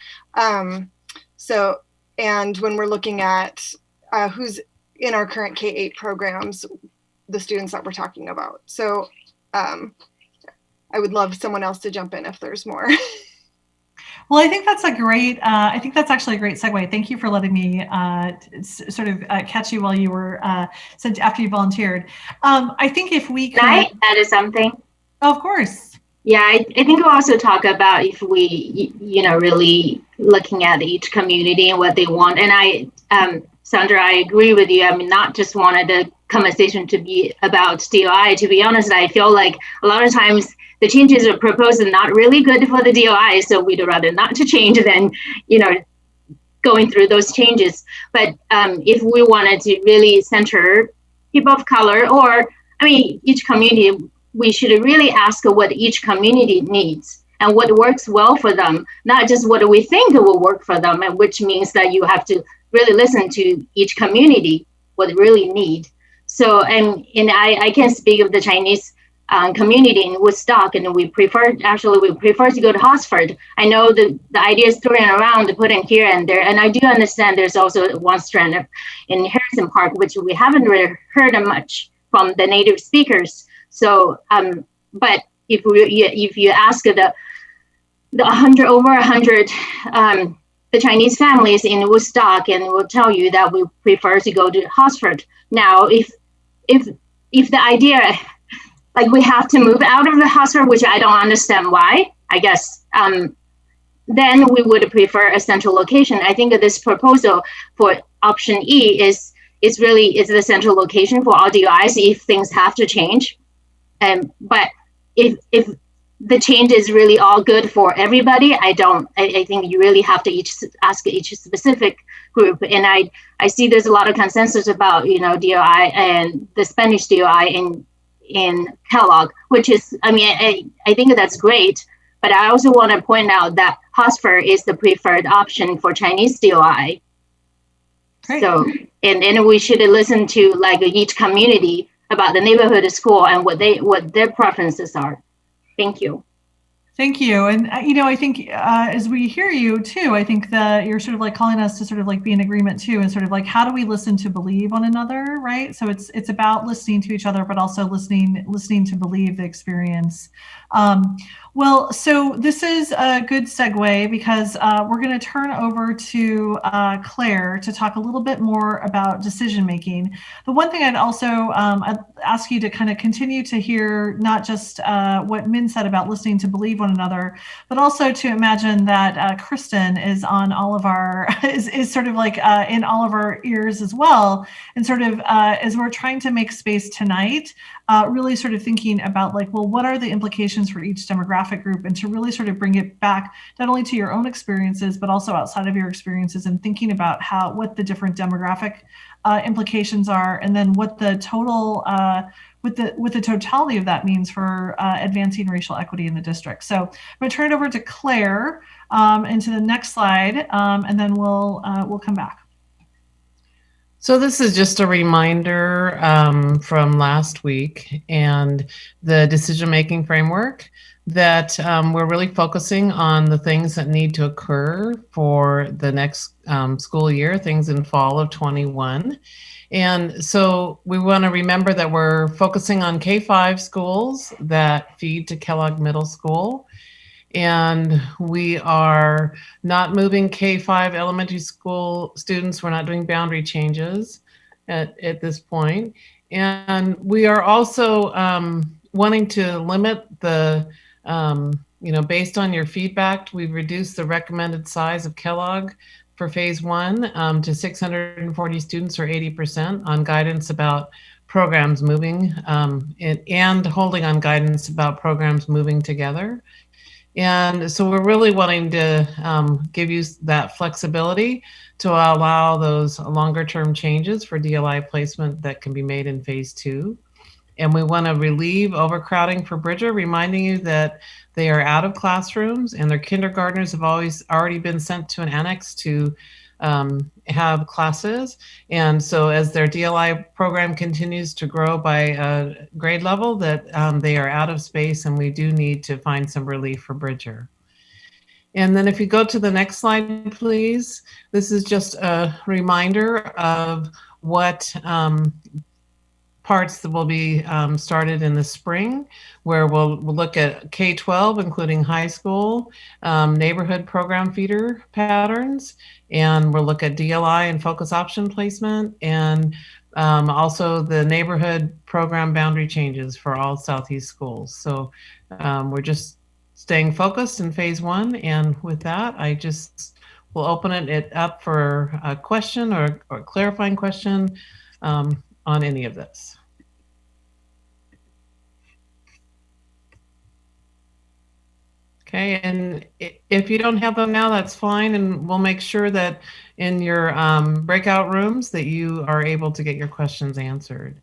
So, and when we're looking at who's in our current K-8 programs, the students that we're talking about. So I would love someone else to jump in if there's more. Well, I think that's a great, I think that's actually a great segue. Thank you for letting me sort of catch you while you were, after you volunteered. I think if we could— Can I add something? Of course. Yeah, I think we'll also talk about if we, really looking at each community and what they want. And Sandra, I agree with you. I mean, not just wanted the conversation to be about DOI. To be honest, I feel like a lot of times the changes are proposed are not really good for the DOI, so we'd rather not to change than, going through those changes. But if we wanted to really center people of color, or, each community, we should really ask what each community needs and what works well for them, not just what we think will work for them, and which means that you have to really listen to each community, what they really need. So, and I can speak of the Chinese community in Woodstock, and we prefer to go to Hosford. I know the idea is throwing around to put in here and there, and I do understand there's also one strand in Harrison Park, which we haven't really heard much from the native speakers. So, but if you ask the 100 the Chinese families in Woodstock, and will tell you that we prefer to go to Hosford. Now, if the idea, like we have to move out of the Hosford, which I don't understand why, I guess, then we would prefer a central location. I think that this proposal for option E is the central location for all DOIs if things have to change. But if the change is really all good for everybody, I think you really have to ask each specific group. And I see there's a lot of consensus about, DOI and the Spanish DOI in Kellogg, which is, I think that's great. But I also want to point out that Hosford is the preferred option for Chinese DOI. Great. So, and we should listen to like each community about the neighborhood school and what their preferences are. Thank you. Thank you. And, I think as we hear you too, I think that you're sort of like calling us to sort of like be in agreement too, and sort of like, how do we listen to believe one another, right? So it's about listening to each other, but also listening to believe the experience. Well, so this is a good segue because we're going to turn over to Claire to talk a little bit more about decision making. The one thing I'd also I'd ask you to kind of continue to hear not just what Min said about listening to believe one another, but also to imagine that Kristen is on all of our is sort of like in all of our ears as well, and sort of as we're trying to make space tonight, really sort of thinking about like, well, what are the implications for each demographic group, and to really sort of bring it back not only to your own experiences, but also outside of your experiences, and thinking about what the different demographic implications are, and then what the total with the totality of that means for advancing racial equity in the district. So I'm going to turn it over to Claire and to the next slide, and then we'll come back. So this is just a reminder from last week and the decision-making framework that we're really focusing on the things that need to occur for the next school year, things in fall of 21. And so we want to remember that we're focusing on K-5 schools that feed to Kellogg Middle School. And we are not moving K-5 elementary school students. We're not doing boundary changes at this point. And we are also wanting to limit the, based on your feedback, we've reduced the recommended size of Kellogg for phase 1 to 640 students, or 80%, on guidance about programs moving and holding on guidance about programs moving together. And so we're really wanting to give you that flexibility to allow those longer term changes for DLI placement that can be made in phase 2. And we want to relieve overcrowding for Bridger, reminding you that they are out of classrooms and their kindergartners have already been sent to an annex to have classes. And so as their DLI program continues to grow by grade level, that they are out of space, and we do need to find some relief for Bridger. And then if you go to the next slide, please, this is just a reminder of what parts that will be started in the spring, where we'll look at K-12, including high school, neighborhood program feeder patterns, and we'll look at DLI and focus option placement, and also the neighborhood program boundary changes for all Southeast schools. So we're just staying focused in phase 1. And with that, I just will open it up for a question or clarifying question on any of this. Okay, and if you don't have them now, that's fine, and we'll make sure that in your breakout rooms that you are able to get your questions answered.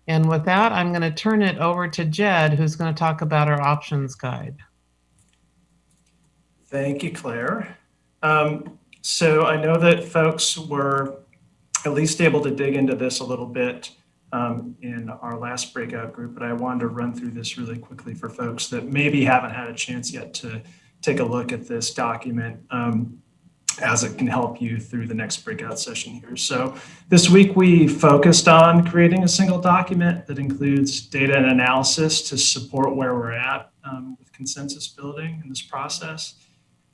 And with that, I'm going to turn it over to Jed, who's going to talk about our options guide. Thank you, Claire. So I know that folks were at least able to dig into this a little bit in our last breakout group, but I wanted to run through this really quickly for folks that maybe haven't had a chance yet to take a look at this document as it can help you through the next breakout session here. So this week we focused on creating a single document that includes data and analysis to support where we're at with consensus building in this process.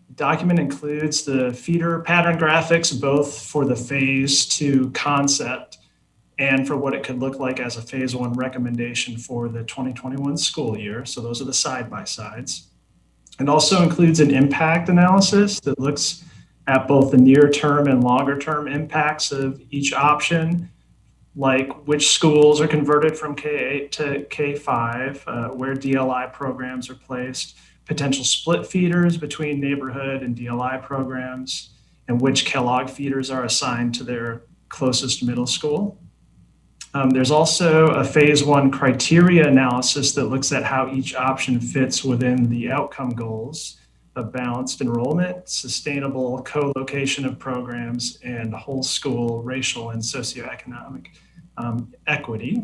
The document includes the feeder pattern graphics, both for the phase 2 concept and for what it could look like as a phase 1 recommendation for the 2021 school year. So those are the side-by-sides. It also includes an impact analysis that looks at both the near-term and longer-term impacts of each option, like which schools are converted from K-8 to K-5, where DLI programs are placed, potential split feeders between neighborhood and DLI programs, and which Kellogg feeders are assigned to their closest middle school. There's also a phase 1 criteria analysis that looks at how each option fits within the outcome goals of balanced enrollment, sustainable co-location of programs, and whole school racial and socioeconomic equity.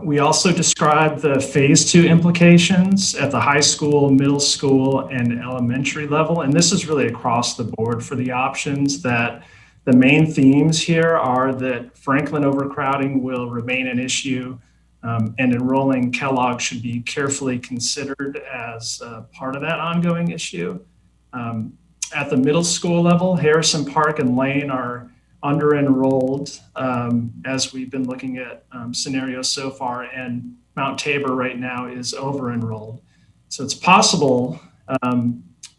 We also described the phase 2 implications at the high school, middle school, and elementary level. And this is really across the board for the options. That the main themes here are that Franklin overcrowding will remain an issue, and enrolling Kellogg should be carefully considered as part of that ongoing issue. At the middle school level, Harrison Park and Lane are under-enrolled as we've been looking at scenarios so far, and Mount Tabor right now is over-enrolled. So it's possible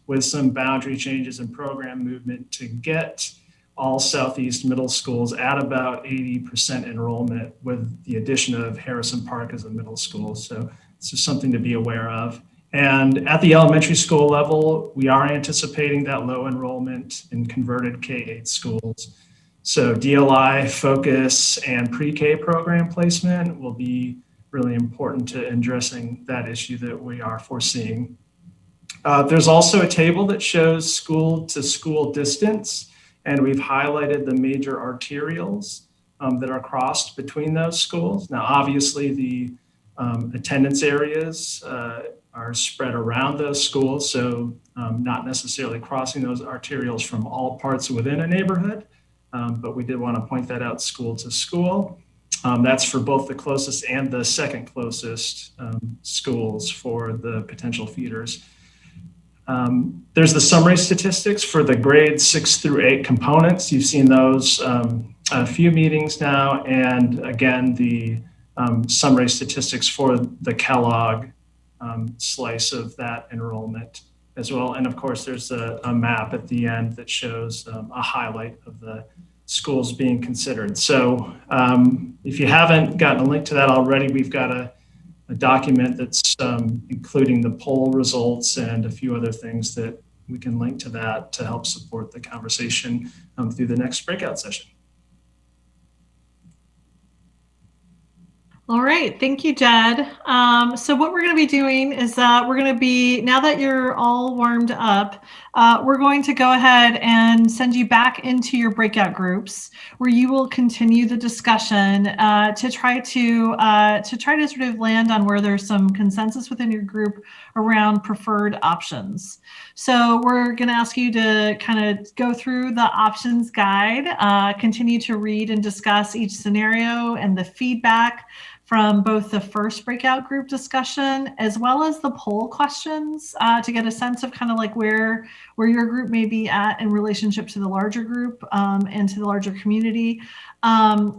with some boundary changes and program movement to get all Southeast middle schools at about 80% enrollment with the addition of Harrison Park as a middle school. So it's just something to be aware of. And at the elementary school level, we are anticipating that low enrollment in converted K-8 schools. So DLI focus and pre-K program placement will be really important to addressing that issue that we are foreseeing. There's also a table that shows school to school distance, and we've highlighted the major arterials that are crossed between those schools. Now, obviously, the attendance areas are spread around those schools, so not necessarily crossing those arterials from all parts within a neighborhood, but we did want to point that out school to school. That's for both the closest and the second closest schools for the potential feeders. There's the summary statistics for the grades 6 through 8 components. You've seen those a few meetings now, and again, the summary statistics for the Kellogg slice of that enrollment as well. And of course, there's a map at the end that shows a highlight of the schools being considered. So if you haven't gotten a link to that already, we've got a document that's including the poll results and a few other things that we can link to that to help support the conversation through the next breakout session. All right, thank you, Jed. So what we're going to be doing is we're going to be, now that you're all warmed up, we're going to go ahead and send you back into your breakout groups where you will continue the discussion to try to sort of land on where there's some consensus within your group around preferred options. So we're going to ask you to kind of go through the options guide, continue to read and discuss each scenario and the feedback from both the first breakout group discussion as well as the poll questions to get a sense of kind of like where your group may be at in relationship to the larger group and to the larger community.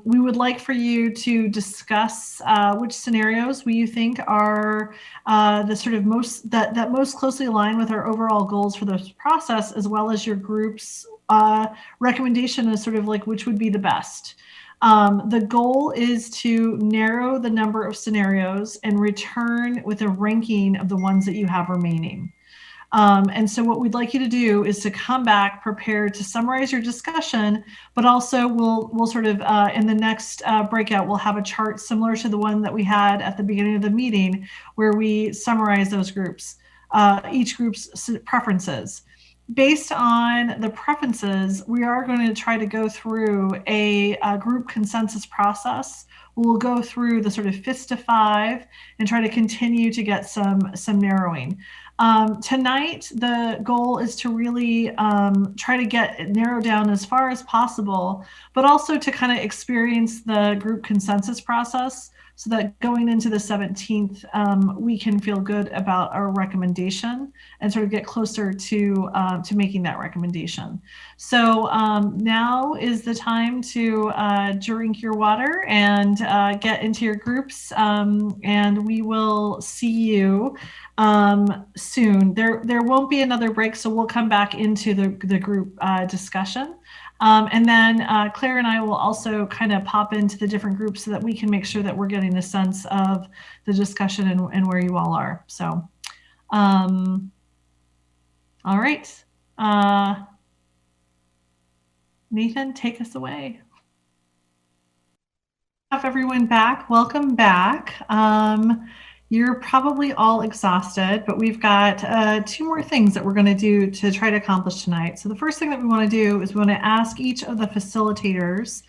We would like for you to discuss which scenarios you think are the sort of most that most closely align with our overall goals for this process, as well as your group's recommendation is sort of like which would be the best. The goal is to narrow the number of scenarios and return with a ranking of the ones that you have remaining. And so what we'd like you to do is to come back prepared to summarize your discussion, but also we'll sort of in the next breakout, we'll have a chart similar to the one that we had at the beginning of the meeting where we summarize those groups, each group's preferences. Based on the preferences, we are going to try to go through a group consensus process. We'll go through the sort of fist to 5 and try to continue to get some narrowing. Tonight, the goal is to really try to get narrowed down as far as possible, but also to kind of experience the group consensus process so that going into the 17th, we can feel good about our recommendation and sort of get closer to making that recommendation. So now is the time to drink your water and get into your groups, and we will see you soon. There won't be another break, so we'll come back into the group discussion. And then Claire and I will also kind of pop into the different groups so that we can make sure that we're getting a sense of the discussion and where you all are. So, all right. Nathan, take us away. Have everyone back. Welcome back. You're probably all exhausted, but we've got 2 more things that we're going to do to try to accomplish tonight. So the first thing that we want to do is we want to ask each of the facilitators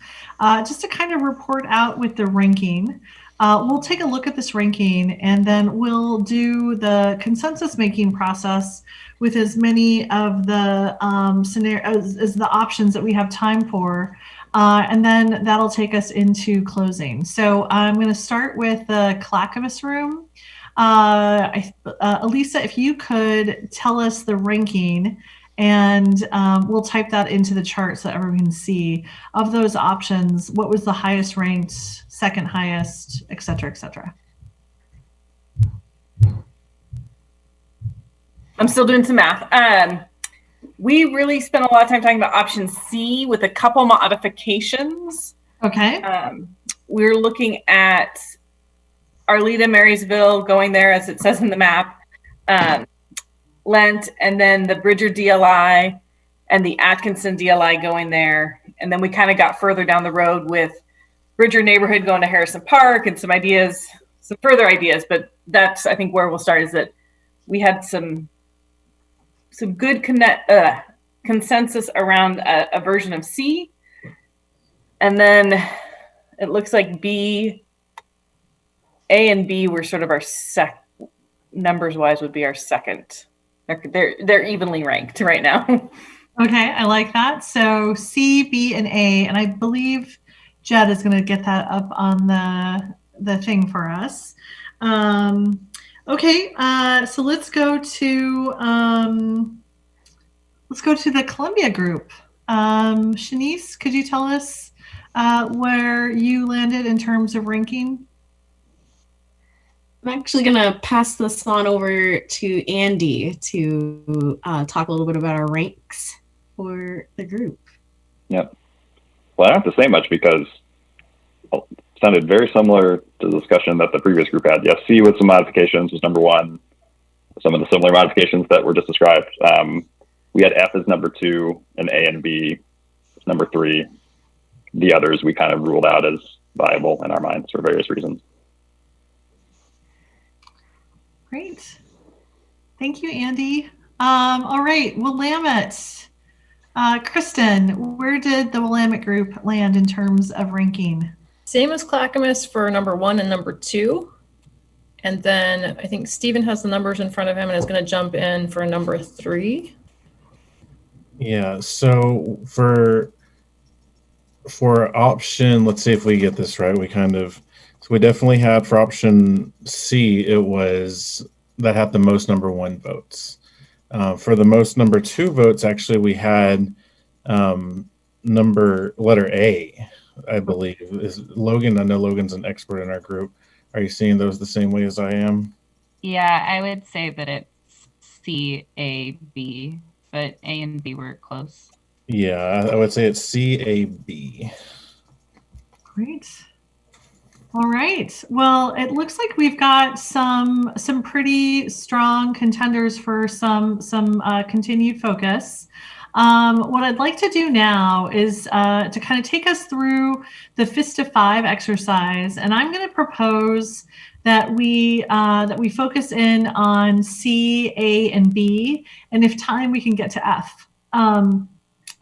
just to kind of report out with the ranking. We'll take a look at this ranking and then we'll do the consensus making process with as many of the scenarios as the options that we have time for. And then that'll take us into closing. So I'm going to start with the Clackamas room. Elisa, if you could tell us the ranking, and we'll type that into the chart so that everyone can see of those options. What was the highest ranked, second highest, et cetera, et cetera? I'm still doing some math. We really spent a lot of time talking about option C with a couple modifications. Okay. We're looking at Arleta, Marysville, going there as it says in the map, Lent, and then the Bridger DLI and the Atkinson DLI going there. And then we kind of got further down the road with Bridger neighborhood going to Harrison Park and some ideas, some further ideas. But that's, I think, where we'll start, is that we had some good consensus around a version of C. And then it looks like B, A and B were sort of our numbers wise would be our second. They're evenly ranked right now. Okay, I like that. So C, B, and A, and I believe Jed is going to get that up on the thing for us. Okay, so let's go to the Columbia group. Shanice, could you tell us where you landed in terms of ranking? I'm actually going to pass this on over to Andy to talk a little bit about our ranks for the group. Yep. Well, I don't have to say much because it sounded very similar to the discussion that the previous group had. Yes, C with some modifications was number 1. Some of the similar modifications that were just described. We had F as number 2 and A and B as number 3. The others we kind of ruled out as viable in our minds for various reasons. Great. Thank you, Andy. All right, Willamette. Kristen, where did the Willamette group land in terms of ranking? Same as Clackamas for number 1 and number 2. And then I think Stephen has the numbers in front of him and is going to jump in for number 3. Yeah, so for option, let's see if we get this right. We definitely had for option C, it was that had the most number 1 votes. For the most number 2 votes, actually, we had letter A, I believe. Is Logan? I know Logan's an expert in our group. Are you seeing those the same way as I am? Yeah, I would say that it's C, A, B, but A and B were close. Yeah, I would say it's C, A, B. Great. All right. Well, it looks like we've got some pretty strong contenders for some continued focus. What I'd like to do now is to kind of take us through the Fist of 5 exercise, and I'm going to propose that we focus in on C, A, and B, and if time, we can get to F.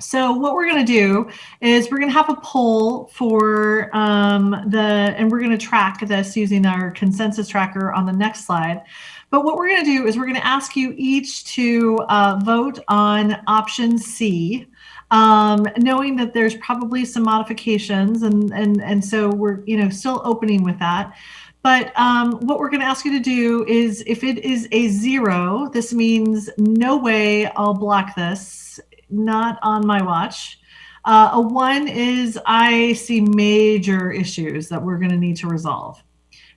So what we're going to do is we're going to have a poll for and we're going to track this using our consensus tracker on the next slide. But what we're going to do is we're going to ask you each to vote on option C, knowing that there's probably some modifications, and so we're still opening with that. But what we're going to ask you to do is, if it is a 0, this means no way I'll block this, not on my watch. A 1 is I see major issues that we're going to need to resolve.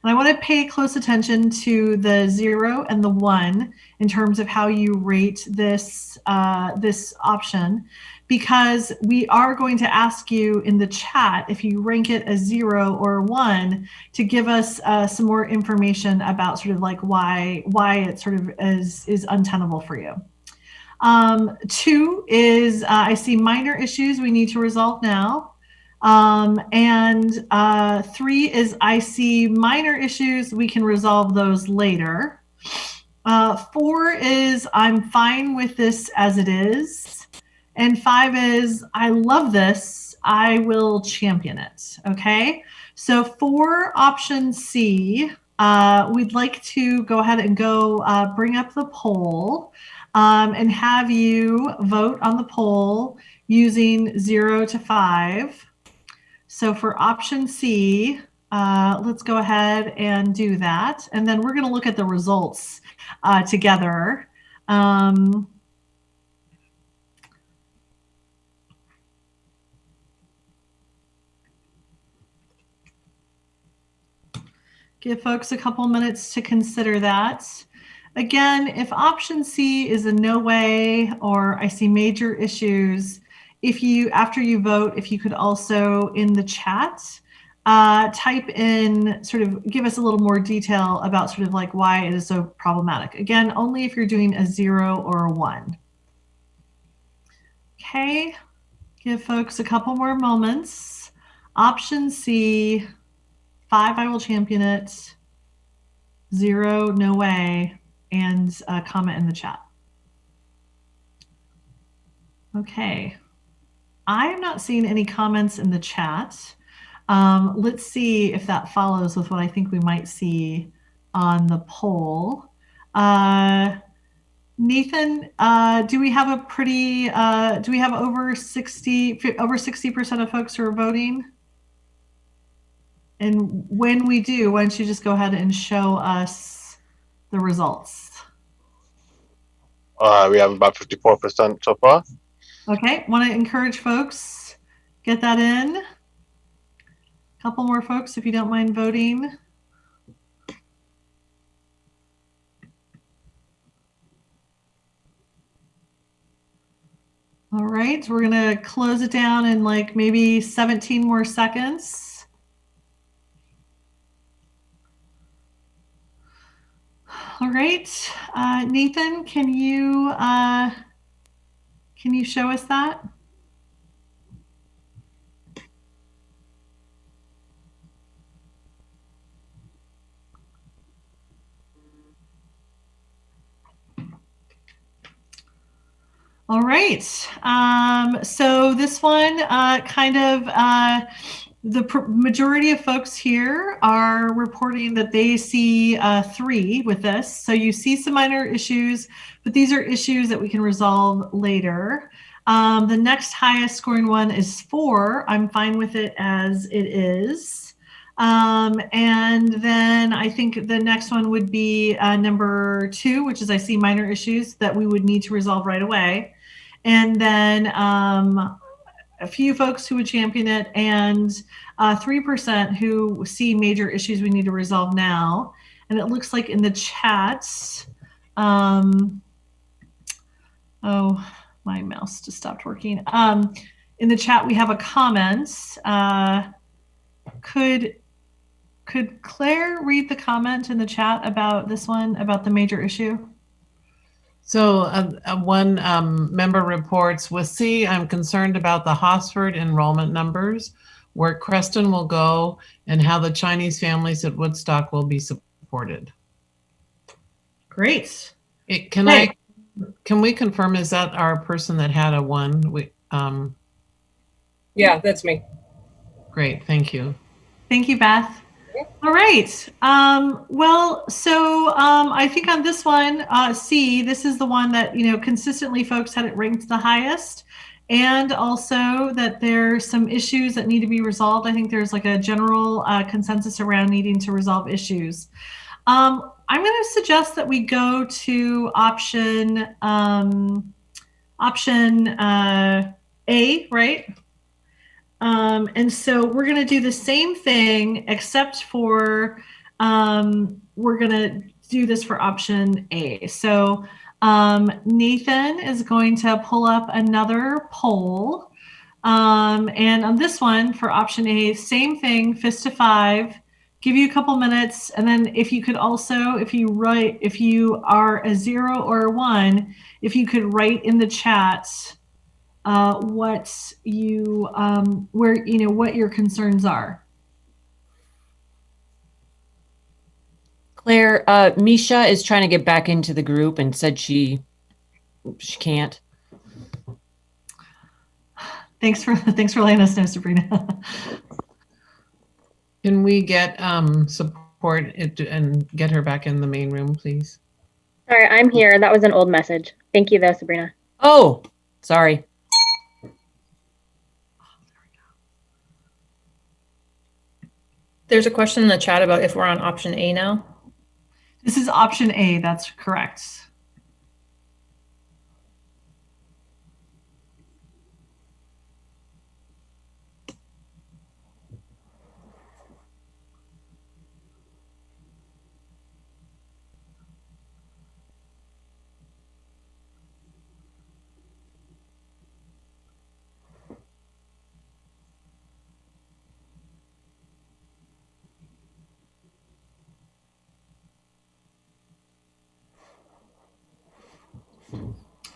And I want to pay close attention to the 0 and the 1 in terms of how you rate this option, because we are going to ask you in the chat if you rank it a 0 or a 1 to give us some more information about sort of like why it sort of is untenable for you. 2 is I see minor issues we need to resolve now. And 3 is I see minor issues, we can resolve those later. 4 is I'm fine with this as it is. And 5 is I love this, I will champion it. Okay, so for option C, we'd like to go ahead and bring up the poll and have you vote on the poll using 0 to 5. So for option C, let's go ahead and do that. And then we're going to look at the results together. Give folks a couple minutes to consider that. Again, if option C is a no way or I see major issues, after you vote, if you could also in the chat type in, sort of give us a little more detail about sort of like why it is so problematic. Again, only if you're doing a 0 or a 1. Okay, give folks a couple more moments. Option C, 5, I will champion it. 0, no way, and comment in the chat. Okay. I am not seeing any comments in the chat. Let's see if that follows with what I think we might see on the poll. Nathan, do we have over 60% of folks who are voting? And when we do, why don't you just go ahead and show us the results? We have about 54% so far. Okay, want to encourage folks, get that in. A couple more folks, if you don't mind voting. All right, we're going to close it down in like maybe 17 more seconds. All right, Nathan, can you show us that? All right. So this one the majority of folks here are reporting that they see 3 with this. So you see some minor issues, but these are issues that we can resolve later. The next highest scoring one is 4. I'm fine with it as it is. And then I think the next one would be number 2, which is I see minor issues that we would need to resolve right away. And then a few folks who would champion it, and 3% who see major issues we need to resolve now. And it looks like in the chats, oh, my mouse just stopped working. In the chat, we have a comment. Could Claire read the comment in the chat about this one, about the major issue? So one member reports, with C, I'm concerned about the Hosford enrollment numbers, where Creston will go, and how the Chinese families at Woodstock will be supported. Great. Can we confirm, is that our person that had a 1? Yeah, that's me. Great, thank you. Thank you, Beth. All right. Well, so I think on this one, C, this is the one that, consistently folks had it ranked the highest, and also that there's some issues that need to be resolved. I think there's like a general consensus around needing to resolve issues. I'm going to suggest that we go to option A, right? And so we're going to do the same thing, except for we're going to do this for option A. So Nathan is going to pull up another poll. And on this one, for option A, same thing, fist to 5, give you a couple minutes. And then if you could also, if you are a 0 or a 1, if you could write in the chat what your concerns are. Claire, Misha is trying to get back into the group and said she can't. Thanks for letting us know, Sabrina. Can we get support and get her back in the main room, please? Sorry, I'm here. That was an old message. Thank you, though, Sabrina. Oh, sorry. There's a question in the chat about if we're on option A now. This is option A, that's correct.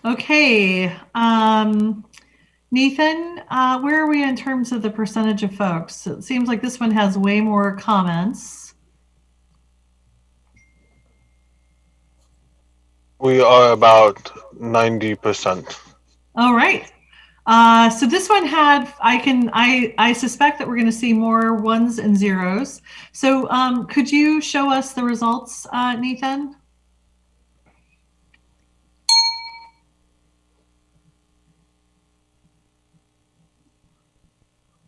Okay, Nathan, where are we in terms of the percentage of folks? It seems like this one has way more comments. We are about 90%. All right. So this one had, I suspect that we're going to see more 1s and 0s. So could you show us the results, Nathan?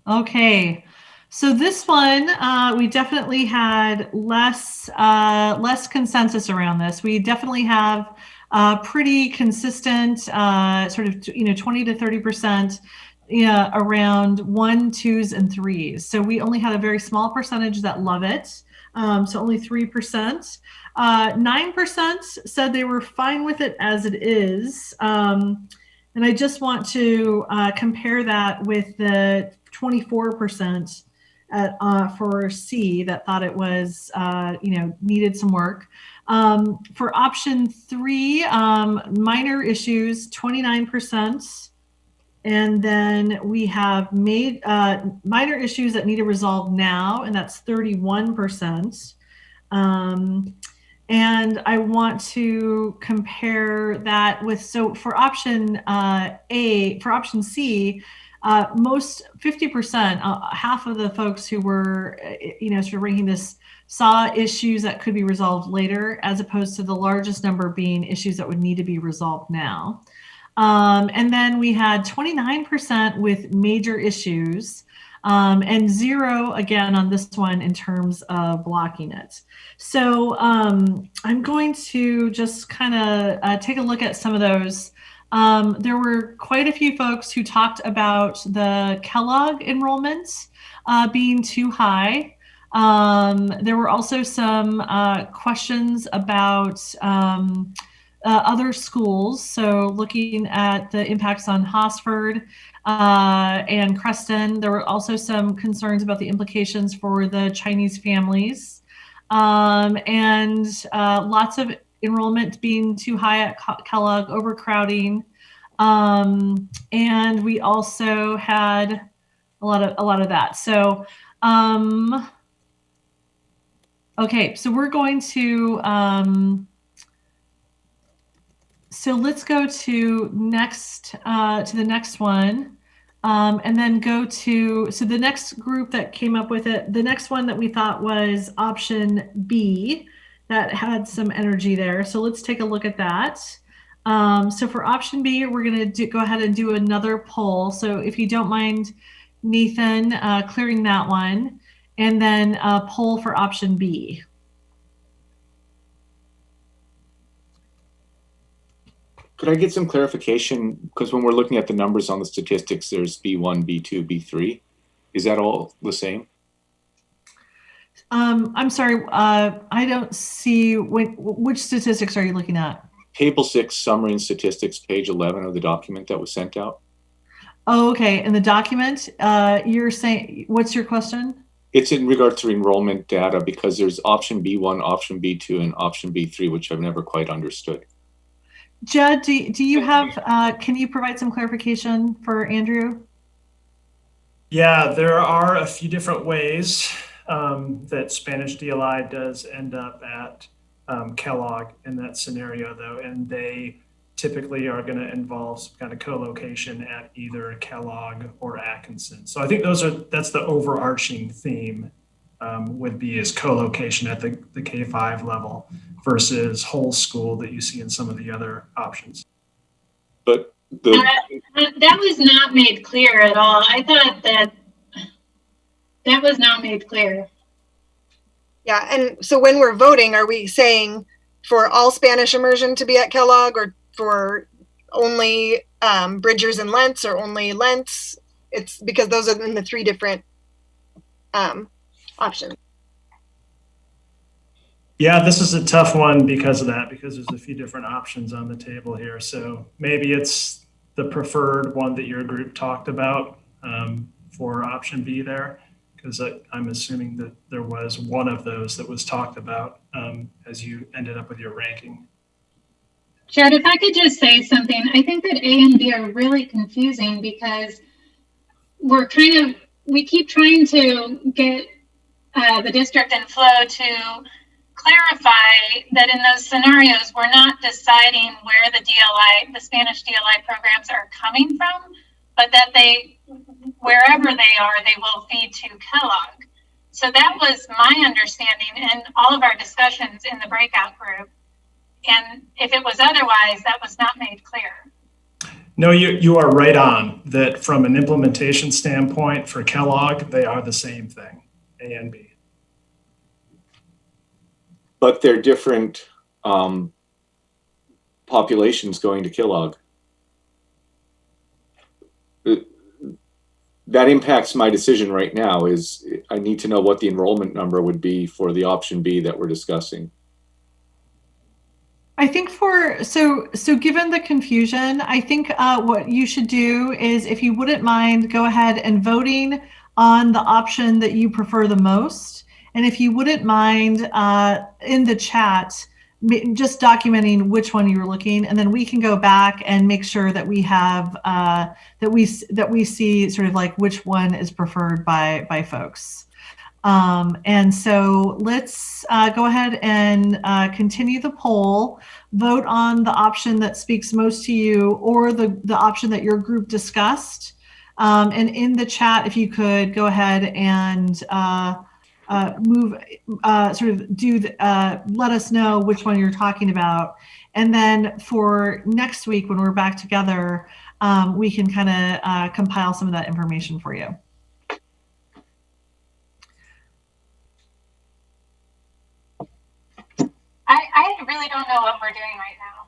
Okay, so this one, we definitely had less consensus around this. We definitely have pretty consistent sort of 20 to 30% around 1, 2s, and 3s. So we only had a very small percentage that love it. So only 3%. 9% said they were fine with it as it is. And I just want to compare that with the 24% for C that thought it was, needed some work. For option 3, minor issues, 29%. And then we have minor issues that need to resolve now, and that's 31%. And I want to compare that with, so for option option C, most 50%, half of the folks who were, sort of ranking this saw issues that could be resolved later, as opposed to the largest number being issues that would need to be resolved now. And then we had 29% with major issues, and 0 again on this one in terms of blocking it. So I'm going to just kind of take a look at some of those. There were quite a few folks who talked about the Kellogg enrollment being too high. There were also some questions about other schools. So looking at the impacts on Hosford and Creston, there were also some concerns about the implications for the Chinese families, and lots of enrollment being too high at Kellogg, overcrowding, and we also had a lot of that. So okay, so we're going to so let's go to the next one, and then go to, so the next group that came up with it, the next one that we thought was option B, that had some energy there. So let's take a look at that. So for option B, we're going to go ahead and do another poll. So if you don't mind, Nathan, clearing that one, and then a poll for option B. Could I get some clarification? Because when we're looking at the numbers on the statistics, there's B1, B2, B3. Is that all the same? I'm sorry, I don't see, which statistics are you looking at? Table 6, Summary and Statistics, page 11 of the document that was sent out. Oh, okay. In the document, you're saying, what's your question? It's in regards to enrollment data, because there's option B1, option B2, and option B3, which I've never quite understood. Judd, do you have, can you provide some clarification for Andrew? Yeah, there are a few different ways that Spanish DLI does end up at Kellogg in that scenario, though, and they typically are going to involve some kind of co-location at either Kellogg or Atkinson. So I think that's the overarching theme, would be is co-location at the K5 level versus whole school that you see in some of the other options. But that was not made clear at all. I thought that was not made clear. Yeah, and so when we're voting, are we saying for all Spanish immersion to be at Kellogg, or for only Bridgers and Lentz, or only Lentz? It's because those are in the 3 different options. Yeah, this is a tough one because of that, because there's a few different options on the table here. So maybe it's the preferred one that your group talked about for option B there, because I'm assuming that there was one of those that was talked about as you ended up with your ranking. Chad, if I could just say something, I think that A and B are really confusing because we keep trying to get the district and Flo to clarify that in those scenarios, we're not deciding where the Spanish DLI programs are coming from, but that wherever they are, they will feed to Kellogg. So that was my understanding in all of our discussions in the breakout group. And if it was otherwise, that was not made clear. No, you are right on that. From an implementation standpoint for Kellogg, they are the same thing, A and B. But they're different populations going to Kellogg. That impacts my decision right now. Is I need to know what the enrollment number would be for the option B that we're discussing. I think so given the confusion, I think what you should do is, if you wouldn't mind, go ahead and voting on the option that you prefer the most. And if you wouldn't mind in the chat, just documenting which one you were looking, and then we can go back and make sure that we have that we see sort of like which one is preferred by folks. And so let's go ahead and continue the poll. Vote on the option that speaks most to you, or the option that your group discussed. And in the chat, if you could go ahead and let us know which one you're talking about. And then for next week, when we're back together, we can kind of compile some of that information for you. I really don't know what we're doing right now.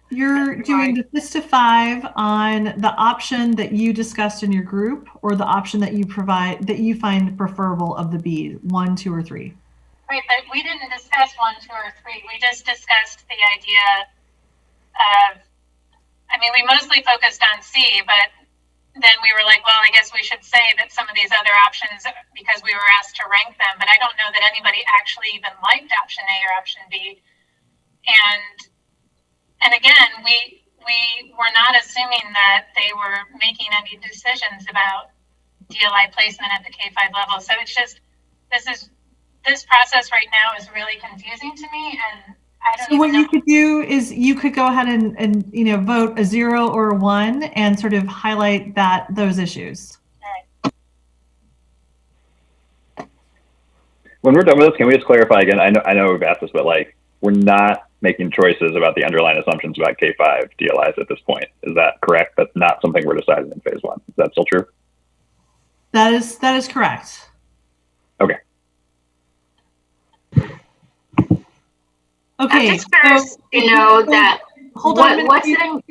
You're doing the fist of 5 on the option that you discussed in your group, or the option that you find preferable of the B, 1, 2, or 3. Right, but we didn't discuss 1, 2, or 3. We just discussed the idea of, I mean, we mostly focused on C, but then we were like, well, I guess we should say that some of these other options, because we were asked to rank them, but I don't know that anybody actually even liked option A or option B. And again, we were not assuming that they were making any decisions about DLI placement at the K-5 level. So it's just, this process right now is really confusing to me, and I don't So even what know. you could do is you could go ahead and vote a 0 or a 1 and sort of highlight those issues. When we're done with this, can we just clarify again? I know we've asked this, but like, we're not making choices about the underlying assumptions about K-5 DLIs at this point. Is that correct? That's not something we're deciding in phase 1. Is that still true? That is correct. Okay. Okay. Just first, that hold on.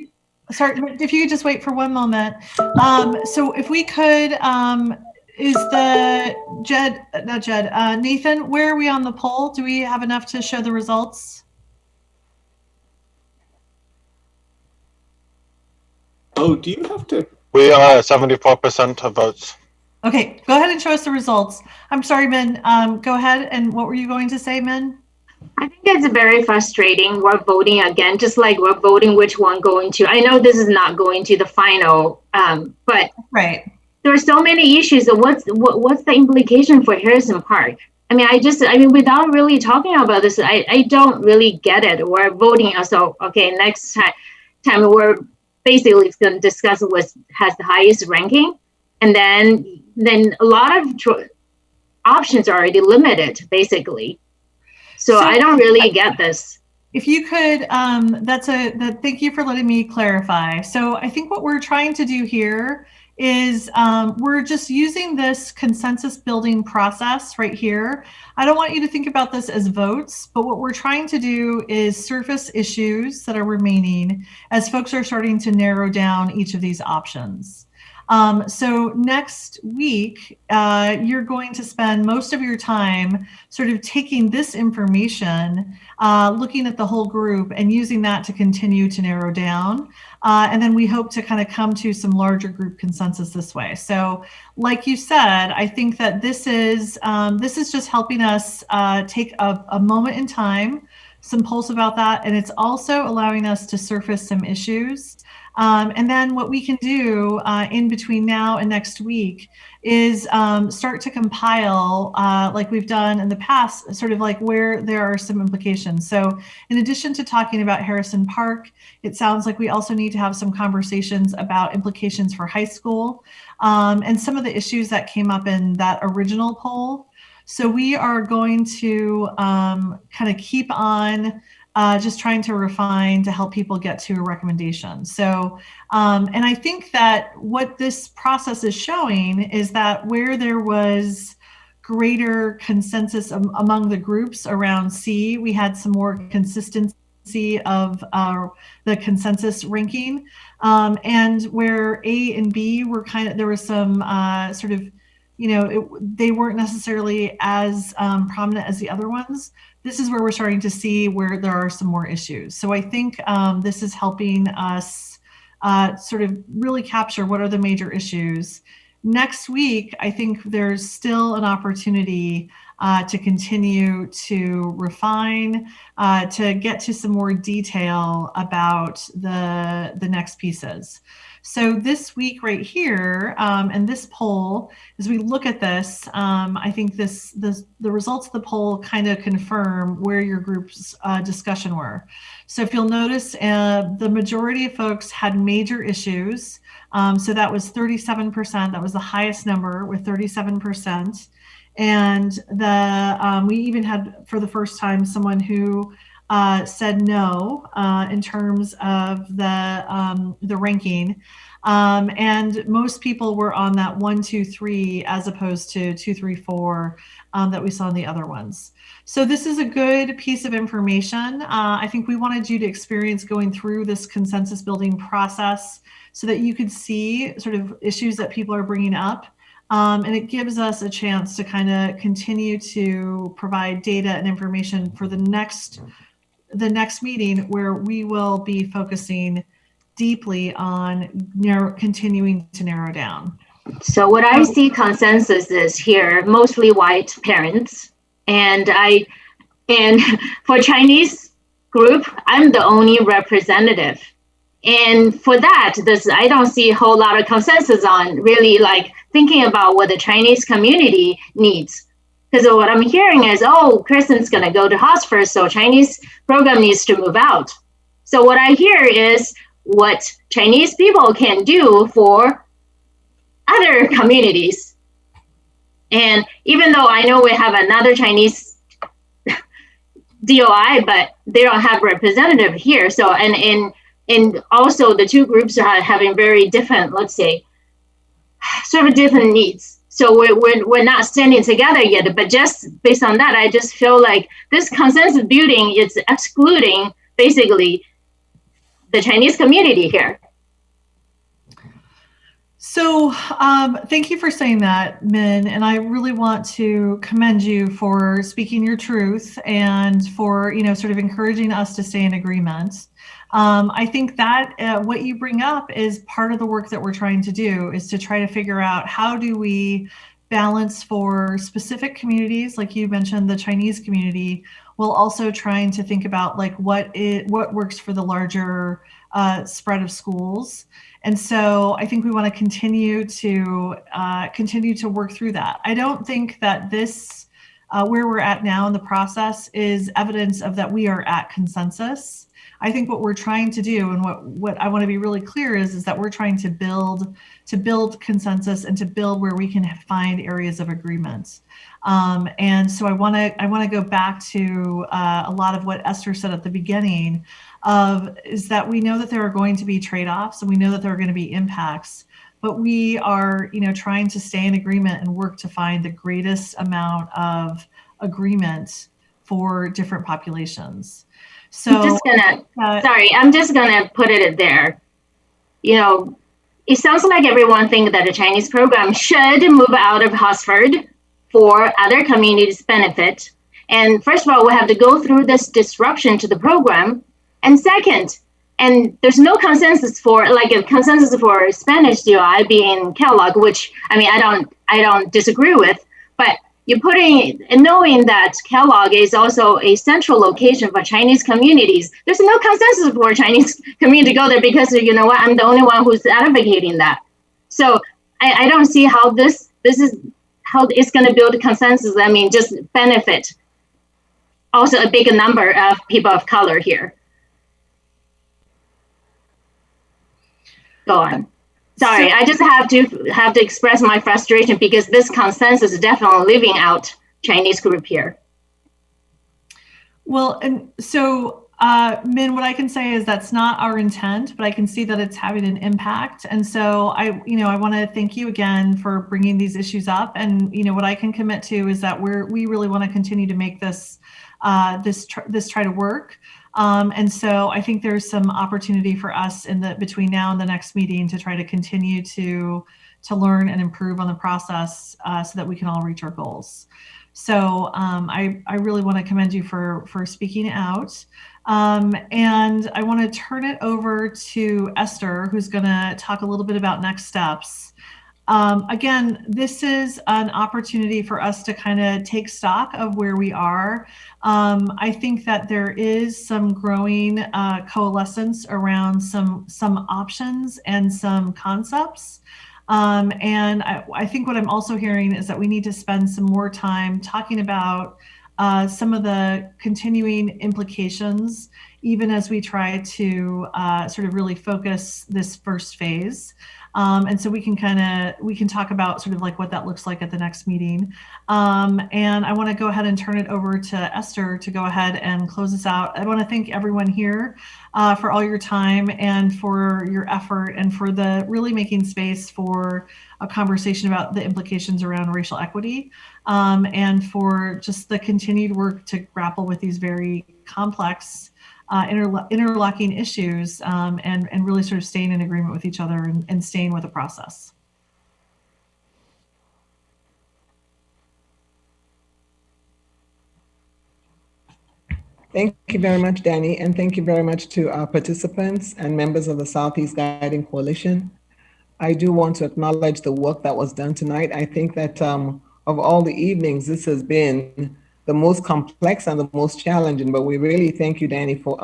Sorry, if you could just wait for one moment. So if we could, is Nathan, where are we on the poll? Do we have enough to show the results? Oh, do you have to? We are at 74% of votes. Okay, go ahead and show us the results. I'm sorry, Min. Go ahead. And what were you going to say, Min? I think it's very frustrating. We're voting again, just like we're voting which one going to. I know this is not going to the final, but right. There are so many issues. So what's the implication for Harrison Park? I mean, without really talking about this, I don't really get it. We're voting. So, okay, next time we're basically going to discuss what has the highest ranking. And then a lot of options are already limited, basically. So I don't really get this. If you could, thank you for letting me clarify. So I think what we're trying to do here is we're just using this consensus building process right here. I don't want you to think about this as votes, but what we're trying to do is surface issues that are remaining as folks are starting to narrow down each of these options. So next week, you're going to spend most of your time sort of taking this information, looking at the whole group and using that to continue to narrow down. And then we hope to kind of come to some larger group consensus this way. So like you said, I think that this is just helping us take a moment in time, some pulse about that. And it's also allowing us to surface some issues. And then what we can do in between now and next week is start to compile, like we've done in the past, sort of like where there are some implications. So in addition to talking about Harrison Park, it sounds like we also need to have some conversations about implications for high school and some of the issues that came up in that original poll. So we are going to kind of keep on just trying to refine to help people get to a recommendation. So, and I think that what this process is showing is that where there was greater consensus among the groups around C, we had some more consistency of the consensus ranking, and where A and B were there was some sort of, they weren't necessarily as prominent as the other ones. This is where we're starting to see where there are some more issues. So I think this is helping us sort of really capture what are the major issues. Next week, I think there's still an opportunity to continue to refine, to get to some more detail about the next pieces. So this week right here, and this poll, as we look at this, I think the results of the poll kind of confirm where your group's discussion were. So if you'll notice, the majority of folks had major issues. So that was 37%. That was the highest number, with 37%. And we even had, for the first time, someone who said no in terms of the ranking. And most people were on that 1, 2, 3 as opposed to 2, 3, 4 that we saw in the other ones. So this is a good piece of information. I think we wanted you to experience going through this consensus building process so that you could see sort of issues that people are bringing up. And it gives us a chance to kind of continue to provide data and information for the next meeting, where we will be focusing deeply on continuing to narrow down. So what I see consensus is here, mostly white parents. And for Chinese group, I'm the only representative. And for that, I don't see a whole lot of consensus on really like thinking about what the Chinese community needs. Because what I'm hearing is, oh, Kristen's going to go to Hosford, so Chinese program needs to move out. So what I hear is what Chinese people can do for other communities. And even though I know we have another Chinese DOI, but they don't have representative here. So, and also the two groups are having very different, let's say, sort of different needs. So we're not standing together yet, but just based on that, I just feel like this consensus building is excluding basically the Chinese community here. So thank you for saying that, Min, and I really want to commend you for speaking your truth and for, sort of encouraging us to stay in agreement. I think that what you bring up is part of the work that we're trying to do, is to try to figure out how do we balance for specific communities, like you mentioned, the Chinese community, while also trying to think about like what works for the larger spread of schools. And so I think we want to continue to work through that. I don't think that this where we're at now in the process is evidence of that we are at consensus. I think what we're trying to do, and what I want to be really clear is that we're trying to build consensus and to build where we can find areas of agreement. And so I want to go back to a lot of what Esther said at the beginning is that we know that there are going to be trade-offs, and we know that there are going to be impacts, but we are, trying to stay in agreement and work to find the greatest amount of agreement for different populations. So I'm just gonna put it there. It sounds like everyone thinks that the Chinese program should move out of Hosford for other communities' benefit. And first of all, we have to go through this disruption to the program. And second, and there's no consensus for Spanish DOI being Kellogg, which I don't disagree with, but you're knowing that Kellogg is also a central location for Chinese communities. There's no consensus for Chinese community to go there because I'm the only one who's advocating that. So I don't see how this is how it's going to build a consensus. Just benefit also a big number of people of color here. Go on. Sorry, I just have to express my frustration because this consensus is definitely leaving out Chinese group here. Well, and so, Min, what I can say is that's not our intent, but I can see that it's having an impact. And so I want to thank you again for bringing these issues up. And, what I can commit to is that we really want to continue to make this try to work. And so I think there's some opportunity for us between now and the next meeting to try to continue to learn and improve on the process so that we can all reach our goals. So I really want to commend you for speaking out. And I want to turn it over to Esther, who's going to talk a little bit about next steps. Again, this is an opportunity for us to kind of take stock of where we are. I think that there is some growing coalescence around some options and some concepts. And I think what I'm also hearing is that we need to spend some more time talking about some of the continuing implications, even as we try to sort of really focus this first phase. And so we can talk about sort of like what that looks like at the next meeting. And I want to go ahead and turn it over to Esther to go ahead and close us out. I want to thank everyone here for all your time and for your effort and for the really making space for a conversation about the implications around racial equity, and for just the continued work to grapple with these very complex interlocking issues, and really sort of staying in agreement with each other and staying with the process. Thank you very much, Danny, and thank you very much to our participants and members of the Southeast Guiding Coalition. I do want to acknowledge the work that was done tonight. I think that of all the evenings, this has been the most complex and the most challenging, but we really thank you, Danny, for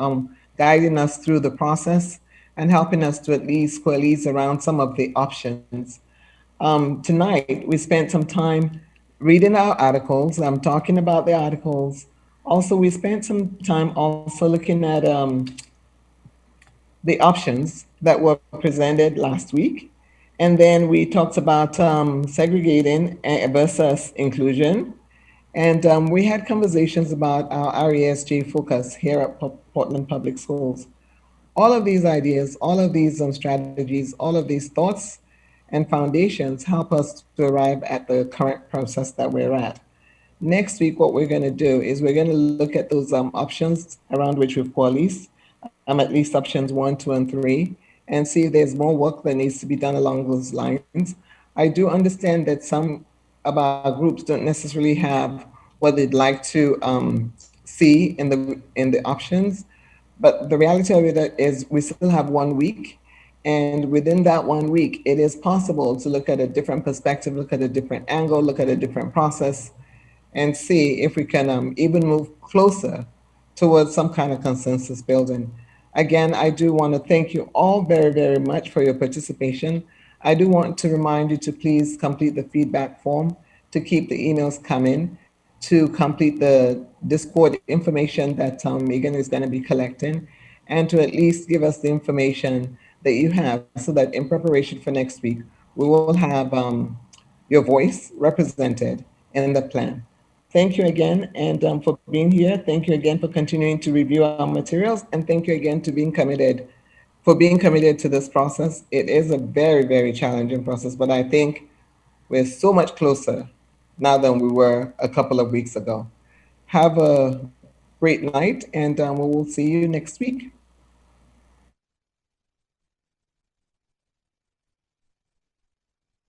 guiding us through the process and helping us to at least coalesce around some of the options. Tonight, we spent some time reading our articles, talking about the articles. Also, we spent some time also looking at the options that were presented last week. And then we talked about segregating versus inclusion. And we had conversations about our RESG focus here at Portland Public Schools. All of these ideas, all of these strategies, all of these thoughts and foundations help us to arrive at the current process that we're at. Next week, what we're going to do is we're going to look at those options around which we've coalesced, at least options 1, 2, and 3, and see if there's more work that needs to be done along those lines. I do understand that some of our groups don't necessarily have what they'd like to see in the options, but the reality of it is we still have 1 week, and within that 1 week, it is possible to look at a different perspective, look at a different angle, look at a different process, and see if we can even move closer towards some kind of consensus building. Again, I do want to thank you all very, very much for your participation. I do want to remind you to please complete the feedback form, to keep the emails coming, to complete the Discord information that Megan is going to be collecting, and to at least give us the information that you have so that in preparation for next week, we will have your voice represented in the plan. Thank you again, and for being here. Thank you again for continuing to review our materials, and thank you again for being committed to this process. It is a very, very challenging process, but I think we're so much closer now than we were a couple of weeks ago. Have a great night, and we will see you next week.